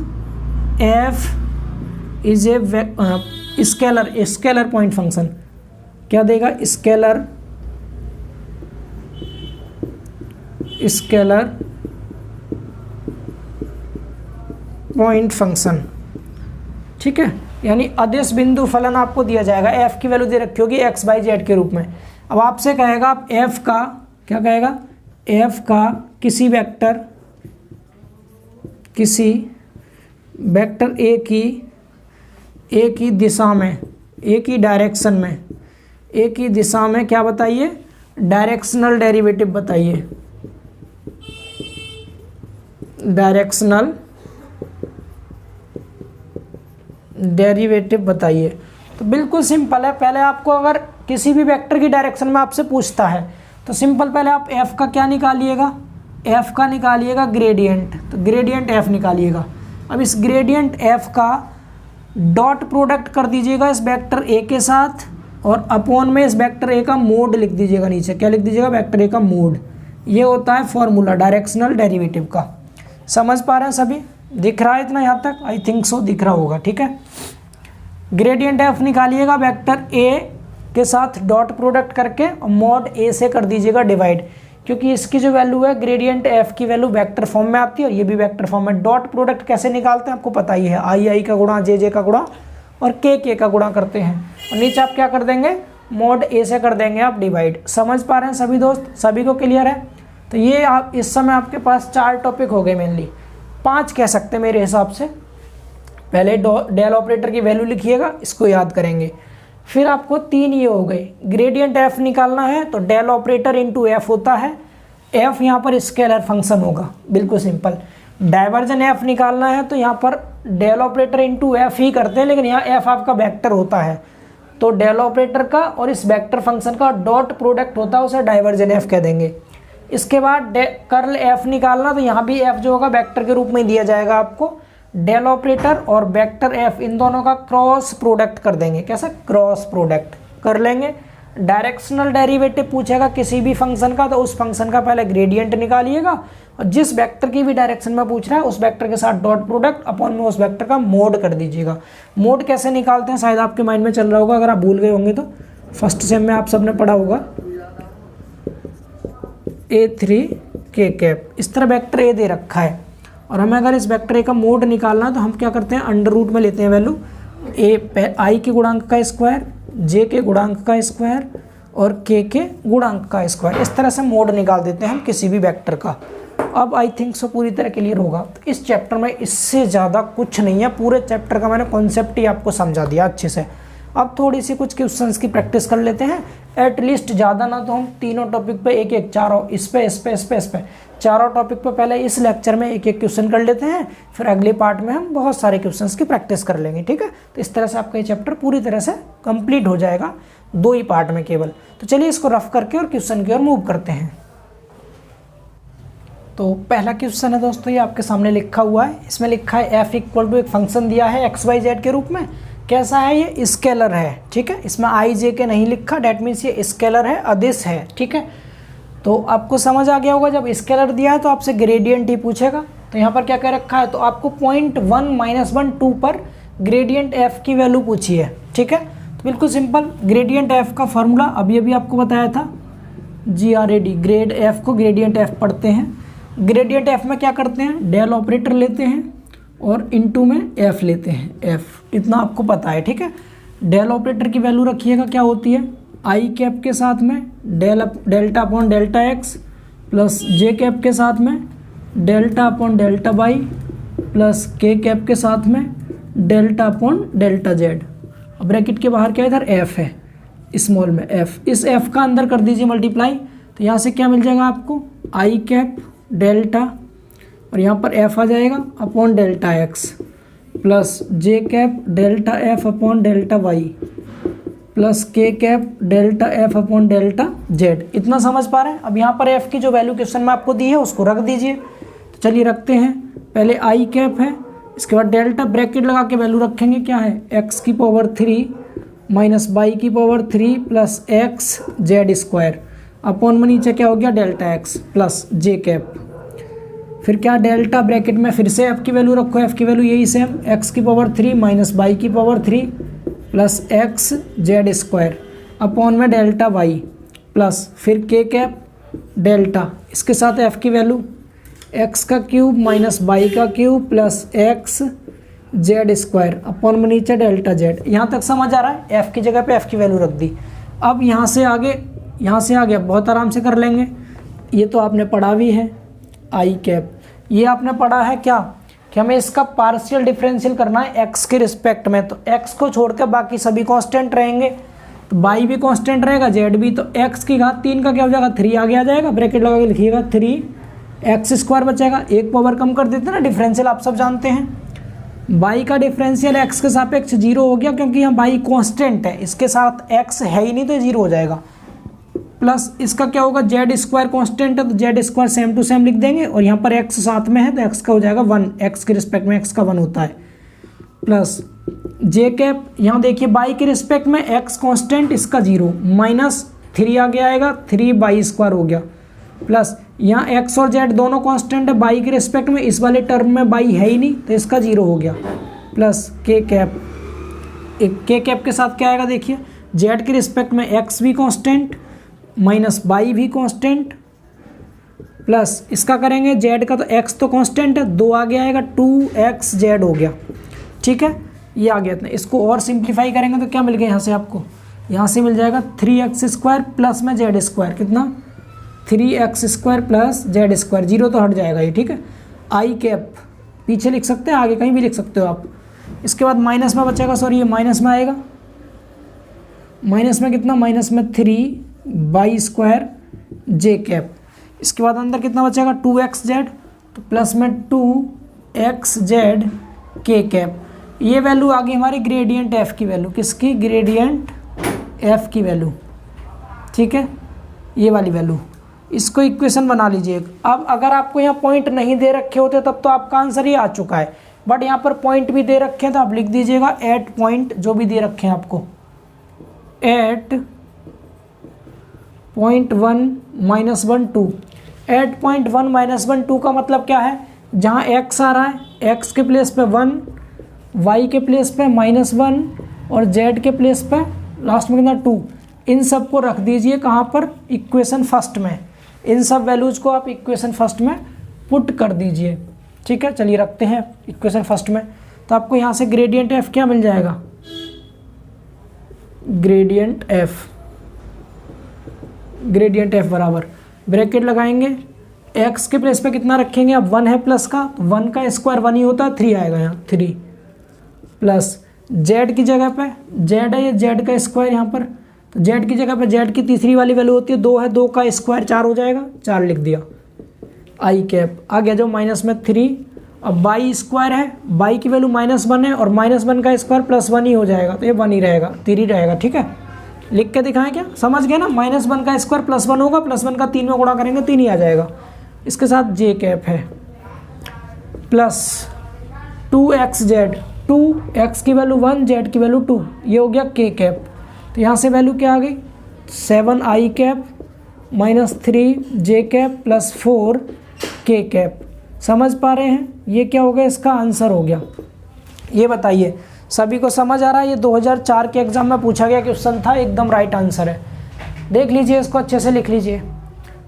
F is a scalar point function, क्या देगा, स्केलर पॉइंट फंक्शन, ठीक है। यानी अदिश बिंदु फलन आपको दिया जाएगा, एफ की वैल्यू दे रखी होगी एक्स बाई जेड के रूप में। अब आपसे कहेगा आप एफ का, क्या कहेगा, एफ का किसी वेक्टर ए की दिशा में, ए की डायरेक्शन में, ए की दिशा में क्या बताइए, डायरेक्शनल डेरिवेटिव बताइए, डायरेक्शनल डेरिवेटिव बताइए। तो बिल्कुल सिंपल है। पहले आपको अगर किसी भी वेक्टर की डायरेक्शन में आपसे पूछता है तो सिंपल पहले आप एफ का क्या निकालिएगा, एफ का निकालिएगा ग्रेडियंट, तो ग्रेडियंट एफ निकालिएगा। अब इस ग्रेडियंट एफ का डॉट प्रोडक्ट कर दीजिएगा इस वेक्टर ए के साथ, और अपॉन में इस वेक्टर ए का मोड लिख दीजिएगा नीचे। क्या लिख दीजिएगा, वेक्टर ए का मोड। ये होता है फॉर्मूला डायरेक्शनल डेरिवेटिव का। समझ पा रहे हैं सभी, दिख रहा है इतना यहाँ तक, आई थिंक सो दिख रहा होगा, ठीक है। ग्रेडियंट एफ निकालिएगा वेक्टर ए के साथ डॉट प्रोडक्ट करके, और मॉड ए से कर दीजिएगा डिवाइड, क्योंकि इसकी जो वैल्यू है ग्रेडियंट एफ की वैल्यू वेक्टर फॉर्म में आती है और ये भी वेक्टर फॉर्म में। डॉट प्रोडक्ट कैसे निकालते हैं आपको पता ही है, आई आई का गुणा, जे जे का गुणा और के का गुणा करते हैं, और नीचे आप क्या कर देंगे, मॉड ए से कर देंगे आप डिवाइड। समझ पा रहे हैं सभी दोस्त, सभी को क्लियर है। तो ये आप इस समय आपके पास 4 टॉपिक हो गए, मेनली 5 कह सकते हैं मेरे हिसाब से। पहले डेल ऑपरेटर की वैल्यू लिखिएगा, इसको याद करेंगे। फिर आपको 3 ये हो गए, ग्रेडियंट एफ निकालना है तो डेल ऑपरेटर इंटू एफ होता है, एफ यहाँ पर स्केलर फंक्शन होगा, बिल्कुल सिंपल। डाइवर्जन एफ निकालना है तो यहाँ पर डेल ऑपरेटर इंटू एफ ही करते हैं, लेकिन यहाँ एफ आपका वेक्टर होता है, तो डेल ऑपरेटर का और इस वेक्टर फंक्शन का डॉट प्रोडक्ट होता है, उसे डाइवर्जन एफ कह देंगे। इसके बाद कर्ल एफ निकालना, तो यहाँ भी एफ जो होगा वेक्टर के रूप में दिया जाएगा आपको। डेल ऑपरेटर और वेक्टर एफ इन दोनों का क्रॉस प्रोडक्ट कर देंगे। कैसा? क्रॉस प्रोडक्ट कर लेंगे। डायरेक्शनल डेरिवेटिव पूछेगा किसी भी फंक्शन का, तो उस फंक्शन का पहले ग्रेडियंट निकालिएगा, और जिस वेक्टर की भी डायरेक्शन में पूछ रहा है उस वेक्टर के साथ डॉट प्रोडक्ट अपॉन में उस वेक्टर का मोड कर दीजिएगा। मोड कैसे निकालते हैं शायद आपके माइंड में चल रहा होगा, अगर आप भूल गए होंगे तो फर्स्ट सेम में आप सबने पढ़ा होगा। A3 K कैप, इस तरह वेक्टर ए दे रखा है, और हमें अगर इस वेक्टर ए का मोड निकालना है तो हम क्या करते हैं, अंडर रूट में लेते हैं वैल्यू ए आई के गुणांक का स्क्वायर, जे के गुणांक का स्क्वायर और के गुणांक का स्क्वायर। इस तरह से मोड निकाल देते हैं हम किसी भी वेक्टर का। अब आई थिंक सो पूरी तरह क्लियर होगा। तो इस चैप्टर में इससे ज़्यादा कुछ नहीं है, पूरे चैप्टर का मैंने कॉन्सेप्ट ही आपको समझा दिया अच्छे से। अब थोड़ी सी कुछ क्वेश्चंस की प्रैक्टिस कर लेते हैं, एटलीस्ट ज़्यादा ना तो हम तीनों टॉपिक पे एक एक, चारों इस पे चारों टॉपिक पे पहले इस लेक्चर में एक एक क्वेश्चन कर लेते हैं, फिर अगले पार्ट में हम बहुत सारे क्वेश्चंस की प्रैक्टिस कर लेंगे, ठीक है। तो इस तरह से आपका ये चैप्टर पूरी तरह से कंप्लीट हो जाएगा 2 ही पार्ट में केवल। तो चलिए इसको रफ करके और क्वेश्चन की ओर मूव करते हैं। तो पहला क्वेश्चन है दोस्तों, ये आपके सामने लिखा हुआ है। इसमें लिखा है f इक्वल टू एक फंक्शन दिया है XYZ के रूप में। कैसा है? ये स्केलर है, ठीक है। इसमें आई जे के नहीं लिखा, डेट मीन्स ये स्केलर है, अदिश है, ठीक है। तो आपको समझ आ गया होगा, जब स्केलर दिया है तो आपसे ग्रेडियंट ही पूछेगा। तो यहाँ पर क्या कह रखा है, तो आपको 0.1 -1 2 पर ग्रेडियंट एफ की वैल्यू पूछी है, ठीक है। तो बिल्कुल सिंपल, ग्रेडियंट एफ का फॉर्मूला अभी आपको बताया था, GRAD, ग्रेड एफ को ग्रेडियंट एफ पढ़ते हैं। ग्रेडियंट एफ में क्या करते हैं, डेल ऑपरेटर लेते हैं और इनटू में एफ लेते हैं, एफ इतना आपको पता है, ठीक है। डेल ऑपरेटर की वैल्यू रखिएगा, क्या होती है, आई कैप के साथ में delta upon delta X plus J cap के साथ में delta upon delta Y plus K cap के साथ में डेल्टा अपॉन डेल्टा जेड। अब ब्रैकेट के बाहर क्या है, इधर एफ है, स्मॉल में एफ, इस एफ का अंदर कर दीजिए मल्टीप्लाई। तो यहाँ से क्या मिल जाएगा आपको, आई कैप डेल्टा और यहाँ पर एफ आ जाएगा upon delta X plus J cap delta F upon delta Y plus K cap delta F upon delta Z. इतना समझ पा रहे हैं। अब यहाँ पर एफ की जो वैल्यू क्वेश्चन में आपको दी है उसको रख दीजिए। तो चलिए रखते हैं, पहले आई कैप है, इसके बाद डेल्टा ब्रैकेट लगा के वैल्यू रखेंगे, क्या है, एक्स की पावर 3 माइनस वाई की power 3 plus x Z square upon में नीचे क्या हो गया, delta X plus J cap. फिर क्या, डेल्टा ब्रैकेट में फिर से एफ की वैल्यू रखो, एफ की वैल्यू यही सेम, एक्स की पावर 3 माइनस वाई की power 3 plus x Z square upon में डेल्टा वाई प्लस फिर के कैप डेल्टा, इसके साथ एफ की वैल्यू एक्स का क्यूब माइनस वाई का cube plus x Z square upon में नीचे डेल्टा जेड। यहाँ तक समझ आ रहा है, एफ की जगह पे एफ की वैल्यू रख दी। अब यहाँ से आगे बहुत आराम से कर लेंगे। ये तो आपने पढ़ा भी है, आई कैप, ये आपने पढ़ा है क्या कि हमें इसका पार्शियल डिफरेंशियल करना है एक्स के रिस्पेक्ट में। तो एक्स को छोड़कर बाकी सभी कांस्टेंट रहेंगे, तो वाई भी कांस्टेंट रहेगा, जेड भी। तो एक्स की घात 3 का क्या हो जाएगा, 3 आगे आ जाएगा, ब्रैकेट लगा के लिखिएगा 3 एक्स स्क्वायर बचेगा, एक पावर कम कर देते हैं ना, डिफरेंशियल आप सब जानते हैं। वाई का डिफरेंशियल एक्स के सापेक्ष 0 हो गया, क्योंकि यहाँ वाई कांस्टेंट है, इसके साथ एक्स है ही नहीं तो 0 हो जाएगा। प्लस इसका क्या होगा, जेड स्क्वायर कांस्टेंट है तो Z square same to same लिख देंगे, और यहाँ पर एक्स साथ में है तो एक्स का हो जाएगा 1, एक्स के रिस्पेक्ट में एक्स का 1 होता है। प्लस जे कैप, यहाँ देखिए बाई के रिस्पेक्ट में एक्स कांस्टेंट, इसका 0 माइनस 3 आगे आएगा, 3 बाई स्क्वायर हो गया। प्लस यहाँ एक्स और जेड दोनों कांस्टेंट है बाई के रिस्पेक्ट में, इस वाले टर्म में बाई है ही नहीं तो इसका 0 हो गया। प्लस के कैप, एक के कैप के साथ क्या आएगा, देखिए जेड के रिस्पेक्ट में एक्स भी कांस्टेंट माइनस बाई भी कांस्टेंट, प्लस इसका करेंगे जेड का, तो एक्स तो कांस्टेंट है, 2 आगे आएगा, 2x जेड हो गया, ठीक है। ये आ गया इतना। इसको और सिंप्लीफाई करेंगे तो क्या मिल गया यहाँ से आपको, यहाँ से मिल जाएगा 3x स्क्वायर प्लस में जेड स्क्वायर, कितना 3x square plus Z square, 0 तो हट जाएगा ये, ठीक है। आई कैप पीछे लिख सकते हैं, आगे कहीं भी लिख सकते हो आप। इसके बाद माइनस में बचेगा, सॉरी ये माइनस में आएगा, माइनस में कितना, माइनस में 3y² जे कैप। इसके बाद अंदर कितना बचेगा 2xz, तो प्लस में 2xz के कैप। ये वैल्यू आ गई हमारी ग्रेडियंट एफ की वैल्यू, किसकी, ग्रेडियंट एफ की वैल्यू, ठीक है, ये वाली वैल्यू। इसको इक्वेशन बना लीजिए। अब अगर आपको यहाँ पॉइंट नहीं दे रखे होते तब तो आपका आंसर ही आ चुका है, बट यहाँ पर पॉइंट भी दे रखे हैं तो आप लिख दीजिएगा एट पॉइंट जो भी दे रखे हैं आपको, एट पॉइंट 1 -1 2। 8.1 -1 2 का मतलब क्या है, जहाँ x आ रहा है x के प्लेस पे 1, y के प्लेस पे -1 और z के प्लेस पे लास्ट में कितना 2। इन सब को रख दीजिए कहाँ पर, इक्वेशन फर्स्ट में। इन सब वैल्यूज़ को आप इक्वेशन फर्स्ट में पुट कर दीजिए, ठीक है। चलिए रखते हैं इक्वेशन फर्स्ट में, तो आपको यहाँ से ग्रेडियंट एफ क्या मिल जाएगा, ग्रेडियंट एफ बराबर ब्रैकेट लगाएंगे, x के प्लेस पे कितना रखेंगे, अब 1 है प्लस का, तो 1 का स्क्वायर 1 ही होता है, 3 आएगा यहाँ, 3 प्लस z की जगह पे z है, ये z का स्क्वायर यहाँ पर, तो z की जगह पे z की तीसरी वाली वैल्यू होती है 2 है, 2 का स्क्वायर 4 हो जाएगा, 4 लिख दिया, आई कैप आ गया जो माइनस में 3। अब बाई स्क्वायर है, बाई की वैल्यू -1 है और -1 का स्क्वायर +1 ही हो जाएगा, तो ये 1 ही रहेगा, 3 ही रहेगा, ठीक है। लिख के दिखाएं क्या, समझ गए ना, -1 का स्क्वायर +1 होगा, +1 का 3 में गुणा करेंगे 3 ही आ जाएगा। इसके साथ जे कैप है प्लस 2xz, 2x की वैल्यू 1, z की वैल्यू 2, ये हो गया के कैप। तो यहाँ से वैल्यू क्या आ गई, 7i कैप -3 जे कैप प्लस 4 के कैप। समझ पा रहे हैं, ये क्या हो गया, इसका आंसर हो गया। ये बताइए सभी को समझ आ रहा है, ये 2004 के एग्जाम में पूछा गया क्वेश्चन था, एकदम राइट आंसर है। देख लीजिए इसको, अच्छे से लिख लीजिए,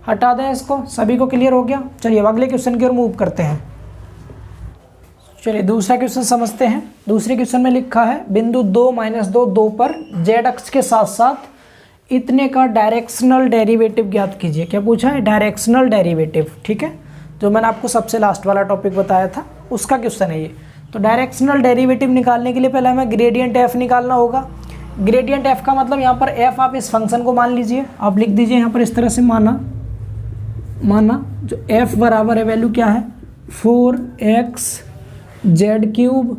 हटा दें इसको, सभी को क्लियर हो गया। चलिए अब अगले क्वेश्चन की ओर मूव करते हैं। चलिए दूसरा क्वेश्चन समझते हैं। दूसरे क्वेश्चन में लिखा है बिंदु 2 -2 2 पर z अक्ष के साथ साथ इतने का डायरेक्शनल डेरिवेटिव ज्ञात कीजिए। क्या पूछा है, डायरेक्शनल डेरिवेटिव, ठीक है, जो मैंने आपको सबसे लास्ट वाला टॉपिक बताया था उसका क्वेश्चन है ये। तो डायरेक्शनल डेरिवेटिव निकालने के लिए पहले हमें ग्रेडियंट एफ निकालना होगा। ग्रेडियंट एफ का मतलब यहाँ पर एफ आप इस फंक्शन को मान लीजिए, आप लिख दीजिए यहाँ पर इस तरह से, माना जो एफ बराबर है वैल्यू क्या है, 4xz³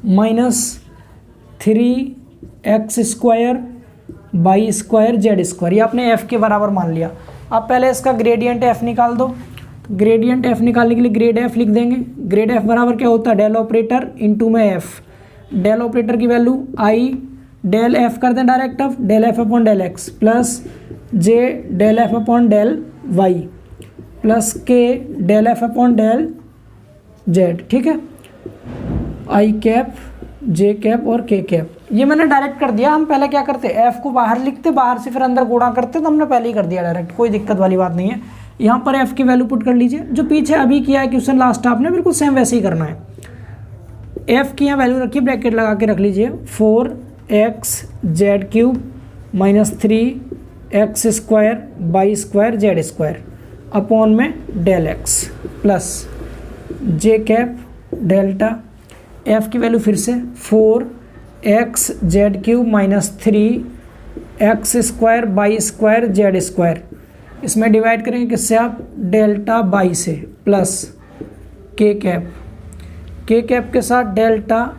-3x² y² z², ये आपने एफ के बराबर मान लिया। अब पहले इसका ग्रेडियंट एफ निकाल दो। तो ग्रेडियंट एफ निकालने के लिए ग्रेड एफ लिख देंगे। ग्रेड एफ बराबर क्या होता है, डेल ऑपरेटर इंटू में एफ, डेल ऑपरेटर की वैल्यू आई, डेल एफ कर दें डायरेक्ट, अब del F upon del X plus J del F upon del Y plus K del F upon del Z, ठीक है, आई कैप जे कैप और के cap. ये मैंने डायरेक्ट कर दिया। हम पहले क्या करते, एफ को बाहर लिखते, बाहर से फिर अंदर गुणा करते, तो हमने पहले ही कर दिया डायरेक्ट, कोई दिक्कत वाली बात नहीं है। यहाँ पर एफ की वैल्यू पुट कर लीजिए, जो पीछे अभी किया है क्वेश्चन लास्ट आपने, बिल्कुल सेम वैसे ही करना है। एफ की यहाँ वैल्यू रखिए, ब्रैकेट लगा के रख लीजिए, 4xz³ -3x² y² z² upon में del X plus J cap delta, F की वैल्यू फिर से 4xz³ -3x² y² z², इसमें डिवाइड करेंगे किससे आप, डेल्टा बाई से, प्लस के कैप, के कैप के साथ डेल्टा,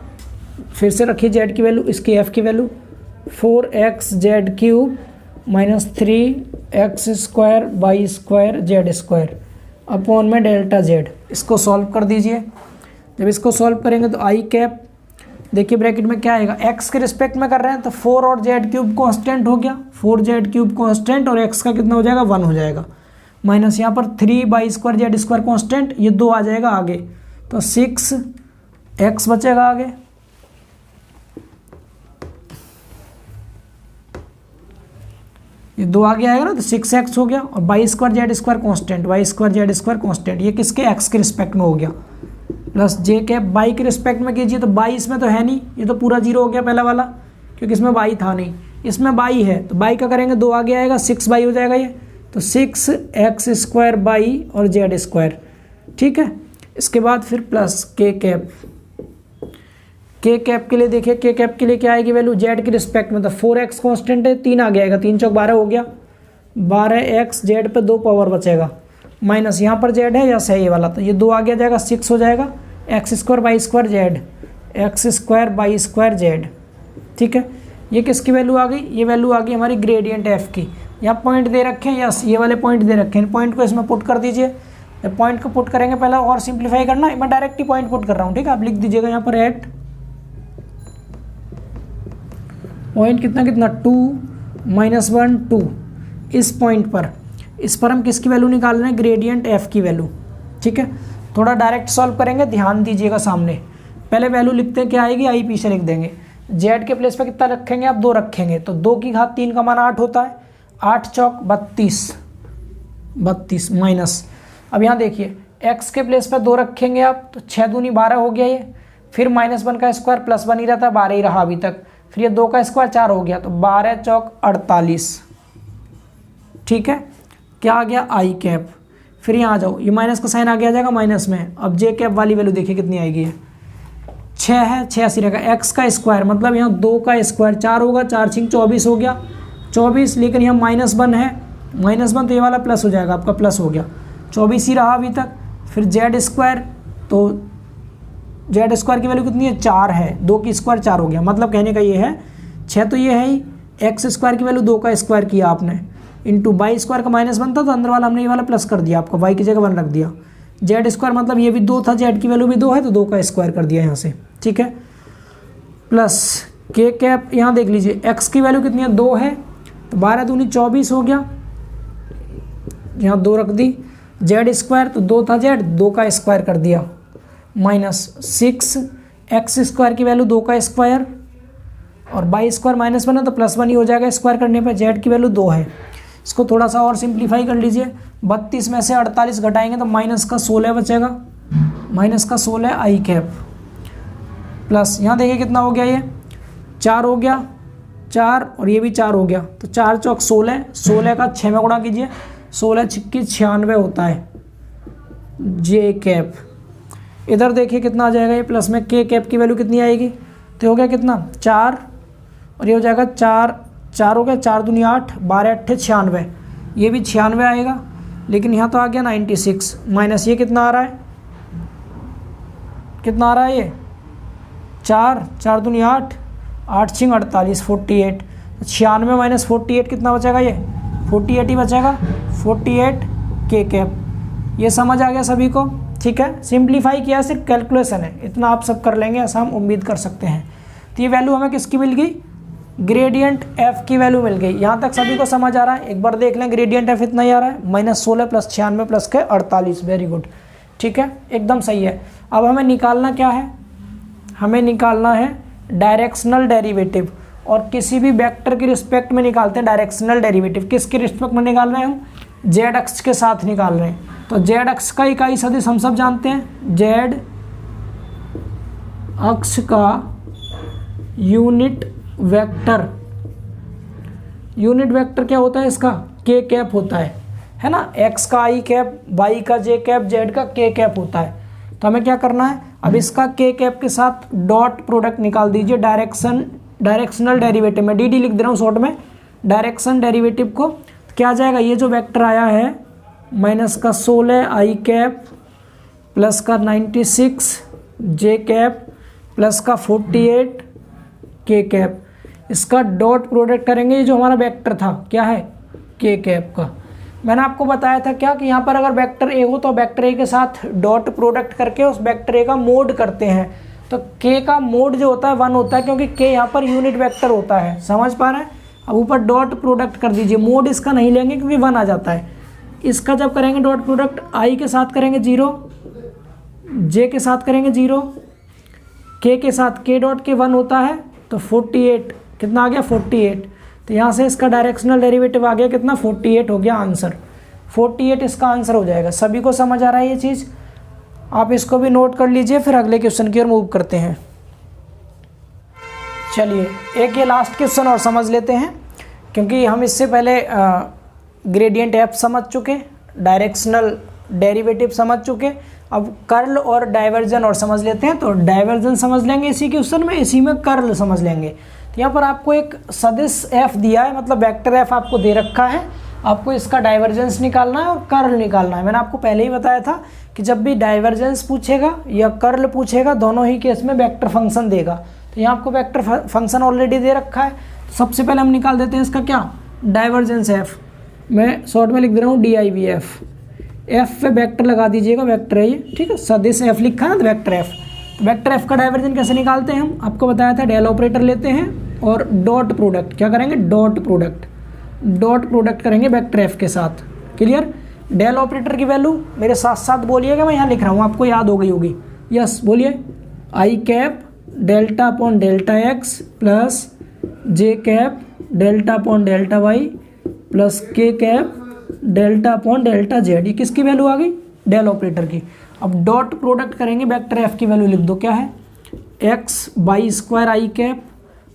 फिर से रखिए जेड की वैल्यू, इसकी एफ की value 4xz³ -3x² y² z² upon में डेल्टा जेड। इसको सॉल्व कर दीजिए। जब इसको सॉल्व करेंगे तो आई कैप, देखिए ब्रैकेट में क्या आएगा, x के रिस्पेक्ट में कर रहे हैं तो 4 और z³ कांस्टेंट हो गया, 4z³ कांस्टेंट और x का कितना हो जाएगा, 1 हो जाएगा, माइनस यहाँ पर 3y² z² कांस्टेंट, ये 2 आ जाएगा आगे, तो 6x बचेगा आगे, ये 2 आगे आएगा ना, तो 6x हो गया, और y² z² constant, y² z² constant, ये किसके x के रिस्पेक्ट में हो गया, प्लस जे कैप बाई के रिस्पेक्ट में कीजिए, तो बाई इसमें तो है नहीं, ये तो पूरा 0 हो गया पहला वाला, क्योंकि इसमें बाई था नहीं, इसमें बाई है, तो बाई का करेंगे 2 आगे आएगा, 6 बाई हो जाएगा ये, तो 6x² बाई और z², ठीक है। इसके बाद फिर प्लस के कैप, के कैप के लिए देखिए, के कैप के लिए क्या आएगी वैल्यू, जेड की रिस्पेक्ट में, तो 4x कॉन्स्टेंट है, 3 आगे आएगा, 3 चौक 12 हो गया, 12x जेड पे 2 पावर बचेगा, माइनस यहाँ पर जेड है यस है ये वाला, तो ये 2 आगे आ जाएगा, 6 हो जाएगा, x square by square Z, x square by square Z. ठीक है, ये किसकी वैल्यू आ गई, ये वैल्यू आ गई हमारी ग्रेडियंट एफ की। यहाँ पॉइंट दे रखे हैं, यस ये वाले पॉइंट दे रखे हैं, पॉइंट को इसमें पुट कर दीजिए। जब पॉइंट को पुट करेंगे पहले और सिंप्लीफाई करना, मैं डायरेक्ट ही पॉइंट पुट कर रहा हूँ, ठीक है, आप लिख दीजिएगा यहाँ पर एट पॉइंट कितना कितना 2 -1 2, इस पॉइंट पर, इस पर हम किसकी वैल्यू निकाल रहे हैं, ग्रेडियंट एफ की वैल्यू। ठीक है, थोड़ा डायरेक्ट सॉल्व करेंगे, ध्यान दीजिएगा सामने, पहले वैल्यू लिखते हैं क्या आएगी, आई पीछे लिख देंगे, जेड के प्लेस पे कितना रखेंगे आप, 2 रखेंगे, तो 2 की घात 3 का मान 8 होता है, 8 चौक 32 माइनस, अब यहाँ देखिए x के प्लेस पे 2 रखेंगे आप, तो 6 दूनी 12 हो गया ये, फिर -1 का स्क्वायर +1 ही रहता है, 12 ही रहा अभी तक, फिर ये 2 का स्क्वायर 4 हो गया, तो 12 चौक 48। ठीक है, क्या आ गया आई कैप, फिर यहाँ आ जाओ, ये माइनस का साइन आगे आ जाएगा माइनस में, अब जे कैप वाली वैल्यू देखिए कितनी आएगी है, 6 है, 6 80 रहेगा, एक्स का स्क्वायर मतलब यहाँ 2 का स्क्वायर 4 होगा, 4 6 24 हो गया, 24, लेकिन यहाँ -1 है, -1 तो ये वाला प्लस हो जाएगा, आपका प्लस हो गया, 24 ही रहा अभी तक, फिर जेड स्क्वायर, तो जेड स्क्वायर की वैल्यू कितनी है, 4 है, 2 की स्क्वायर 4 हो गया, मतलब कहने का ये है 6 तो ये है ही, एक्स स्क्वायर की वैल्यू 2 का स्क्वायर किया आपने, इंटू वाई स्क्वायर का -1 था, तो अंदर वाला हमने ये वाला प्लस कर दिया, आपका वाई की जगह 1 रख दिया, जेड स्क्वायर मतलब ये भी 2 था, जेड की वैल्यू भी 2 है, तो 2 का स्क्वायर कर दिया यहाँ से। ठीक है, प्लस के कैप, यहाँ देख लीजिए एक्स की वैल्यू कितनी है, 2 है, तो 12 दूनी 24 हो गया, यहाँ 2 रख दी, जेड स्क्वायर तो 2 था जेड, 2 का स्क्वायर कर दिया, -6 एक्स स्क्वायर की वैल्यू 2 का स्क्वायर, और बाई स्क्वायर -1 है तो +1 ही हो जाएगा स्क्वायर करने पर, जेड की वैल्यू 2 है। इसको थोड़ा सा और सिंप्लीफाई कर लीजिए, 32 में से 48 घटाएंगे तो -16 बचेगा, -16 आई कैप, प्लस यहाँ देखिए कितना हो गया, ये 4 हो गया, 4 और ये भी 4 हो गया, तो 4 चौक 16, 16 का 6 में गुणा कीजिए, 16 छिक्की 96 होता है जे कैप। इधर देखिए कितना आ जाएगा, ये प्लस में के कैप की वैल्यू कितनी आएगी, तो हो गया कितना 4, और ये हो जाएगा 4 हो गया, 4 दूनी 8, 12 8 96, ये भी 96 आएगा, लेकिन यहाँ तो आ गया 96, माइनस ये कितना आ रहा है, कितना आ रहा है ये 4 दूनी 8, 8 6 48, 48, 96 - 48 कितना बचेगा, ये 48 ही बचेगा, 48 के कैप। ये समझ आ गया सभी को। ठीक है, सिंप्लीफाई किया, सिर्फ कैलकुलेशन है, इतना आप सब कर लेंगे, ऐसा हम उम्मीद कर सकते हैं। तो ये वैल्यू हमें किसकी मिल गई, ग्रेडियंट एफ की वैल्यू मिल गई। यहाँ तक सभी को समझ आ रहा है, एक बार देख लें, ग्रेडियंट एफ इतना ही आ रहा है, -16 + 96 + के 48, वेरी गुड। ठीक है, एकदम सही है। अब हमें निकालना क्या है, हमें निकालना है डायरेक्शनल डेरिवेटिव, और किसी भी वेक्टर की रिस्पेक्ट में निकालते हैं डायरेक्शनल डेरिवेटिव। किसकी रिस्पेक्ट में निकाल रहे हैं हम, जेड अक्ष के साथ निकाल रहे हैं। तो जेड अक्ष का इकाई सदिश हम सब जानते हैं, जेड अक्ष का यूनिट वेक्टर, यूनिट वेक्टर क्या होता है इसका, के कैप होता है ना, एक्स का आई कैप, वाई का जे कैप, जेड का के कैप होता है। तो हमें क्या करना है, अब इसका के कैप के साथ डॉट प्रोडक्ट निकाल दीजिए, डायरेक्शनल डेरिवेटिव में डी लिख दे रहा हूँ शॉर्ट में, डायरेक्शन डेरिवेटिव को। तो क्या आ जाएगा, ये जो वेक्टर आया है -16 आई कैप प्लस का 96 जे कैप प्लस का 48 के कैप, इसका डॉट प्रोडक्ट करेंगे, ये जो हमारा वेक्टर था क्या है, के कैप का। मैंने आपको बताया था क्या कि यहाँ पर अगर वेक्टर ए हो तो वेक्टर ए के साथ डॉट प्रोडक्ट करके उस वेक्टर ए का मोड करते हैं। तो के का मोड जो होता है 1 होता है, क्योंकि के यहाँ पर यूनिट वेक्टर होता है, समझ पा रहे हैं। अब ऊपर डॉट प्रोडक्ट कर दीजिए, मोड इसका नहीं लेंगे क्योंकि 1 आ जाता है। इसका जब करेंगे डॉट प्रोडक्ट, आई के साथ करेंगे 0, जे के साथ करेंगे 0, के साथ के डॉट के 1 होता है, तो 48 कितना आ गया 48। तो यहाँ से इसका डायरेक्शनल डेरिवेटिव आ गया कितना 48 हो गया आंसर, 48 इसका आंसर हो जाएगा। सभी को समझ आ रहा है ये चीज़, आप इसको भी नोट कर लीजिए, फिर अगले क्वेश्चन की ओर मूव करते हैं। चलिए एक ये लास्ट क्वेश्चन और समझ लेते हैं, क्योंकि हम इससे पहले ग्रेडियंट एफ समझ चुके, डायरेक्शनल डेरिवेटिव समझ चुके, अब कर्ल और डाइवर्जन और समझ लेते हैं। तो डाइवर्जन समझ लेंगे इसी क्वेश्चन में, इसी में कर्ल समझ लेंगे। तो यहाँ पर आपको एक सदिश एफ दिया है, मतलब वेक्टर एफ आपको दे रखा है, आपको इसका डाइवर्जेंस निकालना है और कर्ल निकालना है। मैंने आपको पहले ही बताया था कि जब भी डाइवर्जेंस पूछेगा या कर्ल पूछेगा, दोनों ही केस में वेक्टर फंक्शन देगा। तो यहाँ आपको वेक्टर फंक्शन ऑलरेडी दे रखा है। सबसे पहले हम निकाल देते हैं इसका क्या, डाइवर्जेंस एफ। मैं शॉर्ट में लिख दे रहा हूँ DIV एफ। एफ पे वेक्टर लगा दीजिएगा, वेक्टर है ये, ठीक है, सदिश एफ लिखा है ना, तो वेक्टर एफ। तो वेक्टर एफ का डाइवर्जन कैसे निकालते हैं हम, आपको बताया था डेल ऑपरेटर लेते हैं और डॉट प्रोडक्ट, क्या करेंगे, डॉट प्रोडक्ट करेंगे वेक्टर एफ के साथ। क्लियर। डेल ऑपरेटर की वैल्यू मेरे साथ साथ बोलिएगा, मैं यहाँ लिख रहा हूँ, आपको याद हो गई होगी। यस बोलिए, I cap delta upon delta X plus J cap delta upon delta Y plus K cap delta upon delta Z. ये किसकी वैल्यू आ गई, डेल ऑपरेटर की। अब डॉट प्रोडक्ट करेंगे वेक्टर एफ की वैल्यू लिख दो, क्या है, X by square I cap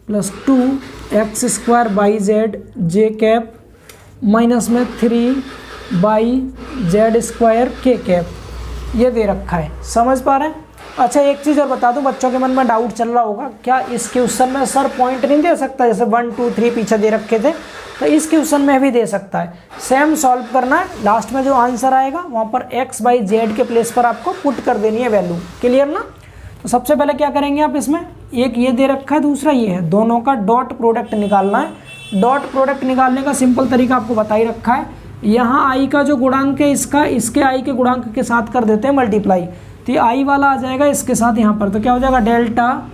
plus 2x square by Z J cap minus में 3 by Z square K cap. ये दे रखा है, समझ पा रहे हैं। अच्छा एक चीज़ और बता दूं, बच्चों के मन में डाउट चल रहा होगा, क्या इस क्वेश्चन में सर पॉइंट नहीं दे सकता, जैसे 1 2 3 पीछे दे रखे थे, तो इस क्वेश्चन में भी दे सकता है। सेम सॉल्व करना है, लास्ट में जो आंसर आएगा वहाँ पर x बाई जेड के प्लेस पर आपको पुट कर देनी है वैल्यू। क्लियर ना। तो सबसे पहले क्या करेंगे आप, इसमें एक ये दे रखा है, दूसरा ये है, दोनों का डॉट प्रोडक्ट निकालना है। डॉट प्रोडक्ट निकालने का सिंपल तरीका आपको बता ही रखा है। यहाँ आई का जो गुणांक है इसका, इसके आई के गुणांक के साथ कर देते हैं मल्टीप्लाई, तो ये आई वाला आ जाएगा इसके साथ यहाँ पर, तो क्या हो जाएगा, delta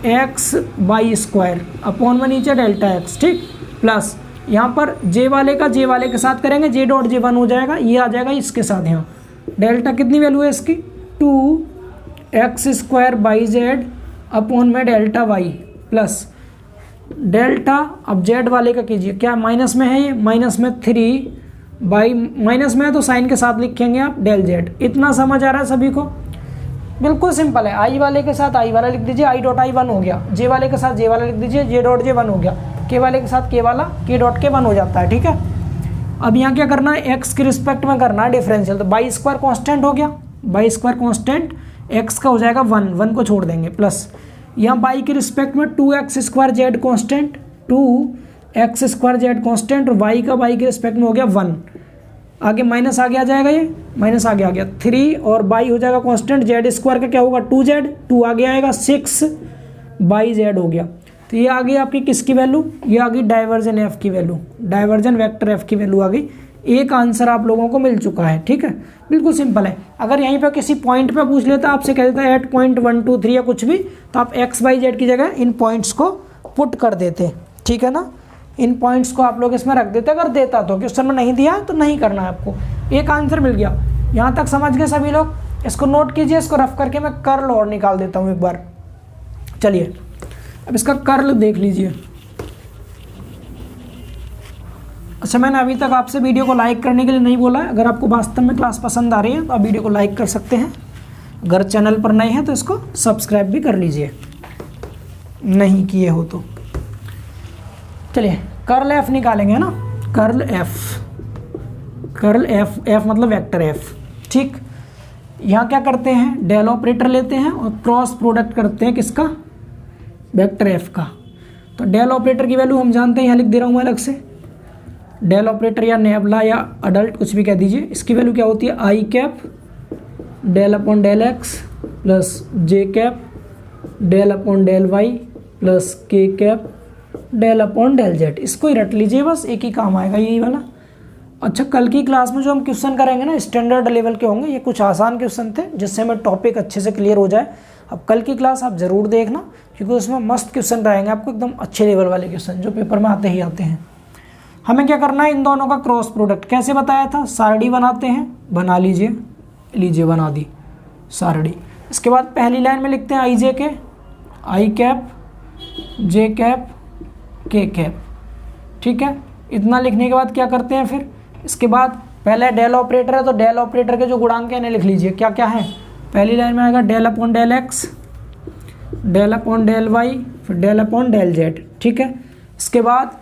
x by square upon में नीचे डेल्टा एक्स, ठीक, प्लस यहाँ पर जे वाले का जे वाले के साथ करेंगे, जे डॉट जे 1 हो जाएगा, ये आ जाएगा इसके साथ। यहाँ डेल्टा कितनी वैल्यू है इसकी, 2x square by Z upon में डेल्टा वाई प्लस डेल्टा, अब जेड वाले का कीजिए, क्या माइनस में है, ये माइनस में 3 बाई, माइनस में है तो साइन के साथ लिखेंगे आप डेल जेड। इतना समझ आ रहा है सभी को, बिल्कुल सिंपल है। आई वाले के साथ आई वाला लिख दीजिए, आई डॉट आई 1 हो गया, जे वाले के साथ जे वाला लिख दीजिए, जे डॉट जे 1 हो गया, के वाले के साथ के वाला के डॉट के 1 हो जाता है, ठीक है। अब यहाँ क्या करना है, एक्स के रिस्पेक्ट में करना है डिफरेंशियल, तो बाई स्क्वायर कॉन्स्टेंट हो गया, बाई स्क्वायर कॉन्स्टेंट एक्स का हो जाएगा 1 को छोड़ देंगे, प्लस यहाँ बाई के रिस्पेक्ट में 2x square Z constant, 2x square Z constant, और वाई का वाई के रिस्पेक्ट में हो गया 1, आगे माइनस आगे आ जाएगा, ये माइनस आगे आ गया 3, और बाई हो जाएगा कांस्टेंट, जेड स्क्वायर का क्या होगा 2z, 2 आगे आएगा 6 बाई जेड हो गया। तो ये आ गई आपकी किसकी वैल्यू, ये आ गई डाइवर्जन एफ की वैल्यू, डाइवर्जन वेक्टर एफ की वैल्यू आ गई। एक आंसर आप लोगों को मिल चुका है, ठीक है, बिल्कुल सिंपल है। अगर यहीं पर किसी पॉइंट पे पूछ लेता, आपसे कह देता है एट पॉइंट 1 2 3 या कुछ भी, तो आप एक्स बाई जेड की जगह इन पॉइंट्स को पुट कर देते, ठीक है ना, इन पॉइंट्स को आप लोग इसमें रख देते। अगर देता तो क्वेश्चन में नहीं दिया तो नहीं करना है आपको। एक आंसर मिल गया, यहाँ तक समझ गए सभी लोग। इसको नोट कीजिए, इसको रफ करके मैं कर्ल और निकाल देता हूँ एक बार। चलिए अब इसका कर्ल देख लीजिए। अच्छा मैंने अभी तक आपसे वीडियो को लाइक करने के लिए नहीं बोला है। अगर आपको वास्तव में क्लास पसंद आ रही है तो आप वीडियो को लाइक कर सकते हैं। अगर चैनल पर नए हैं तो इसको सब्सक्राइब भी कर लीजिए, नहीं किए हो तो। चलिए कर्ल एफ निकालेंगे ना, कर्ल एफ, एफ मतलब वेक्टर एफ, ठीक। यहाँ क्या करते हैं, डेल ऑपरेटर लेते हैं और क्रॉस प्रोडक्ट करते हैं किसका, वेक्टर एफ का। तो डेल ऑपरेटर की वैल्यू हम जानते हैं, यहाँ लिख दे रहा हूँ मैं अलग से। डेल ऑपरेटर या नेबला या अडल्ट कुछ भी कह दीजिए, इसकी वैल्यू क्या होती है, I cap del upon del X plus J cap del upon del Y plus K cap del upon del Z. इसको ही रट लीजिए, बस एक ही काम आएगा यही वाला। अच्छा कल की क्लास में जो हम क्वेश्चन करेंगे ना स्टैंडर्ड लेवल के होंगे, ये कुछ आसान क्वेश्चन थे जिससे हमें टॉपिक अच्छे से क्लियर हो जाए। अब कल की क्लास आप ज़रूर देखना, क्योंकि उसमें मस्त क्वेश्चन रहेंगे आपको, एकदम अच्छे लेवल वाले क्वेश्चन जो पेपर में आते ही आते हैं। हमें क्या करना है, इन दोनों का क्रॉस प्रोडक्ट कैसे बताया था, सारणी बनाते हैं, बना लीजिए, लीजिए बना दी सारणी। इसके बाद पहली लाइन में लिखते हैं आई जे के, आई कैप जे कैप के कैप, ठीक है। इतना लिखने के बाद क्या करते हैं फिर, इसके बाद पहले डेल ऑपरेटर है तो डेल ऑपरेटर के जो गुणांक हैं इन्हें लिख लीजिए, क्या क्या है। पहली लाइन में आएगा del upon del X, del upon del Y, फिर डेल अपॉन डेल जेड, ठीक है। इसके बाद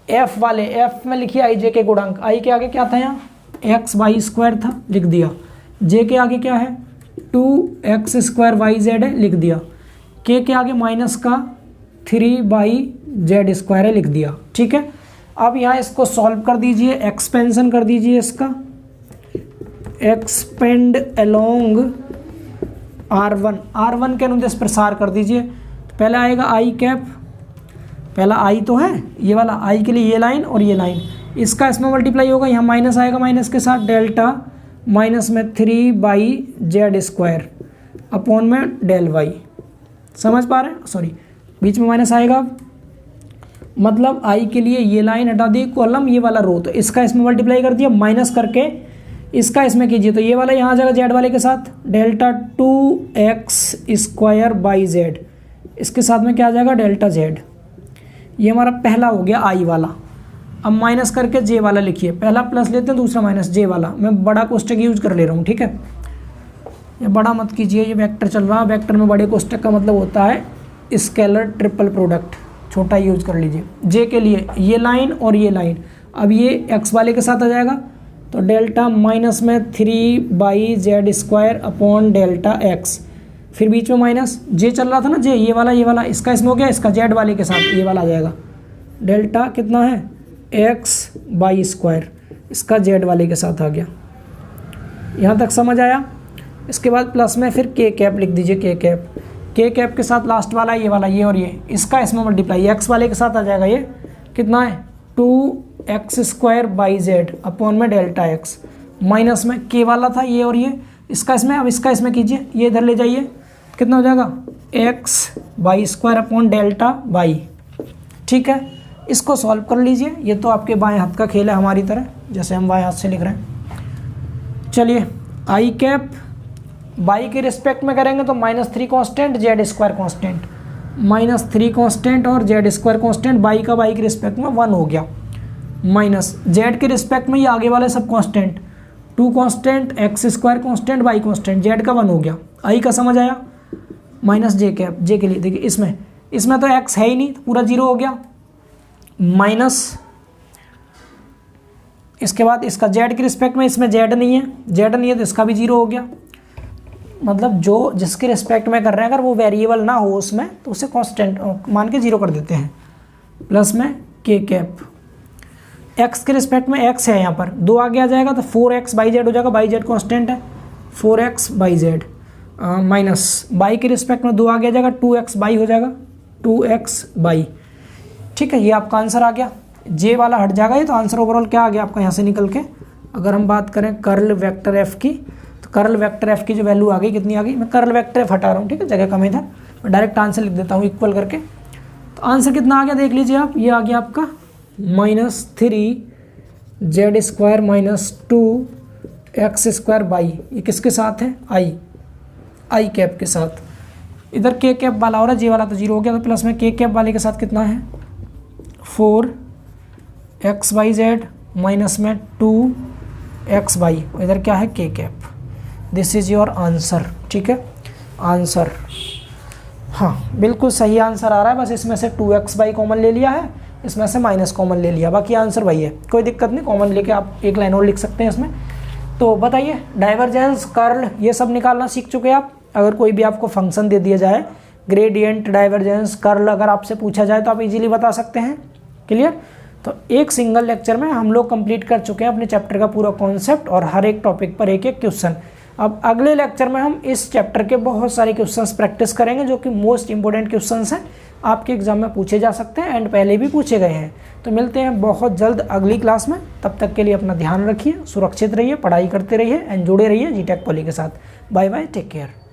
एफ वाले, एफ में लिखिए आई जे के गुणांक। आई के आगे क्या था, यहाँ एक्स वाई स्क्वायर था, लिख दिया। जे के आगे क्या है, 2x² yz है, लिख दिया। के आगे माइनस का 3/z² है, लिख दिया। ठीक है, अब यहाँ इसको सॉल्व कर दीजिए, एक्सपेंशन कर दीजिए इसका, एक्सपेंड अलोंग r1 के अनुदेश प्रसार कर दीजिए। तो पहला आएगा i कैप, पहला i तो है ये वाला, i के लिए ये लाइन और ये लाइन, इसका इसमें मल्टीप्लाई होगा, यहाँ माइनस आएगा, माइनस के साथ डेल्टा माइनस में 3/z² अपॉन में डेल y। समझ पा रहे हैं? सॉरी, बीच में माइनस आएगा, मतलब i के लिए ये लाइन हटा दी, कॉलम ये वाला रो, तो इसका इसमें मल्टीप्लाई कर दिया, माइनस करके इसका इसमें कीजिए, तो ये वाला यहाँ आ जाएगा जेड वाले के साथ, डेल्टा 2x²/z, इसके साथ में क्या आ जाएगा, डेल्टा z। ये हमारा पहला हो गया i वाला। अब माइनस करके j वाला लिखिए, पहला प्लस लेते हैं, दूसरा माइनस, j वाला। मैं बड़ा कोष्टक यूज कर ले रहा हूँ, ठीक है, ये बड़ा मत कीजिए, ये वेक्टर चल रहा है, वेक्टर में बड़े कोष्टक का मतलब होता है स्केलर ट्रिपल प्रोडक्ट, छोटा यूज कर लीजिए। j के लिए ये लाइन और ये लाइन, अब ये x वाले के साथ आ जाएगा, तो डेल्टा माइनस में 3/z² अपॉन डेल्टा x, फिर बीच में माइनस, j चल रहा था ना, j ये वाला, इसका इसमें हो गया, इसका z वाले के साथ ये वाला आ जाएगा, डेल्टा कितना है x/², इसका z वाले के साथ आ गया। यहाँ तक समझ आया? इसके बाद प्लस में फिर k कैप लिख दीजिए, k कैप के साथ लास्ट वाला ये वाला, ये और ये, इसका इसमें मल्टीप्लाई x वाले के साथ आ जाएगा, ये कितना है 2x² अपॉन में डेल्टा x, माइनस में k वाला था ये और ये, इसका इसमें, अब इसका इसमें कीजिए, ये इधर ले जाइए, कितना हो जाएगा x/² अपॉन डेल्टा y। ठीक है, इसको सॉल्व कर लीजिए, ये तो आपके बाएं हाथ का खेल है हमारी तरह, जैसे हम बाएं हाथ से लिख रहे हैं। चलिए i कैप y के रिस्पेक्ट में करेंगे तो -3 कांस्टेंट, z² कांस्टेंट, -3 कांस्टेंट और z² कांस्टेंट, y का y के रिस्पेक्ट में 1 हो गया, माइनस z के रिस्पेक्ट में ये आगे वाले सब constant, 2 constant, x² constant, y constant, z का 1 हो गया। i का समझ आया? माइनस j कैप, j के लिए देखिए, इसमें तो x है ही नहीं, तो पूरा 0 हो गया, माइनस, इसके बाद इसका z के रिस्पेक्ट में, इसमें z नहीं है तो इसका भी 0 हो गया। मतलब जो जिसके रिस्पेक्ट में कर रहे हैं, अगर वो वेरिएबल ना हो उसमें, तो उसे कांस्टेंट मान के 0 कर देते हैं। प्लस में k कैप, x के रिस्पेक्ट में x है, यहाँ पर 2 आगे आ जाएगा तो 4x/z हो जाएगा, z कांस्टेंट है, 4x/z, माइनस y के रिस्पेक्ट में 2 आगे आ जाएगा, 2x/y हो जाएगा, 2x/y। ठीक है, ये आपका आंसर आ गया, j वाला हट जाएगा, ये तो आंसर ओवरऑल क्या आ गया आपका यहाँ से निकल के। अगर हम बात करें कर्ल वेक्टर f की, तो कर्ल वेक्टर f की जो वैल्यू आ गई, कितनी आ गई, मैं कर्ल वेक्टर f हटा रहा हूँ, ठीक है, जगह कम है इधर, मैं डायरेक्ट आंसर लिख देता हूँ इक्वल करके। तो आंसर कितना आ गया देख लीजिए आप, ये आ गया आपका -3z² - 2x² ये किसके साथ है, i कैप के साथ। इधर k कैप वाला हो रहा है, j वाला तो 0 हो गया, तो प्लस में k कैप वाले के साथ कितना है 4x/z माइनस में 2x/y, इधर क्या है k cap. This is your answer. ठीक है, आंसर हाँ बिल्कुल सही आंसर आ रहा है, बस इसमें से 2x/y कॉमन ले लिया है, इसमें से माइनस कॉमन ले लिया, बाकी आंसर वही है, कोई दिक्कत नहीं, कॉमन लेके आप एक लाइन और लिख सकते हैं इसमें। तो बताइए, डाइवर्जेंस, कर्ल, ये सब निकालना सीख चुके हैं आप। अगर कोई भी आपको फंक्शन दे दिया जाए, ग्रेडियंट, डाइवर्जेंस, कर्ल, अगर आपसे पूछा जाए तो आप इजीली बता सकते हैं। क्लियर? तो एक सिंगल लेक्चर में हम लोग कंप्लीट कर चुके हैं अपने चैप्टर का पूरा कॉन्सेप्ट और हर एक टॉपिक पर एक एक क्वेश्चन। अब अगले लेक्चर में हम इस चैप्टर के बहुत सारे क्वेश्चंस प्रैक्टिस करेंगे, जो कि मोस्ट इंपॉर्टेंट क्वेश्चंस हैं, आपके एग्जाम में पूछे जा सकते हैं एंड पहले भी पूछे गए हैं। तो मिलते हैं बहुत जल्द अगली क्लास में, तब तक के लिए अपना ध्यान रखिए, सुरक्षित रहिए, पढ़ाई करते रहिए एंड जुड़े रहिए जीटेक पॉली के साथ। Bye bye, take care.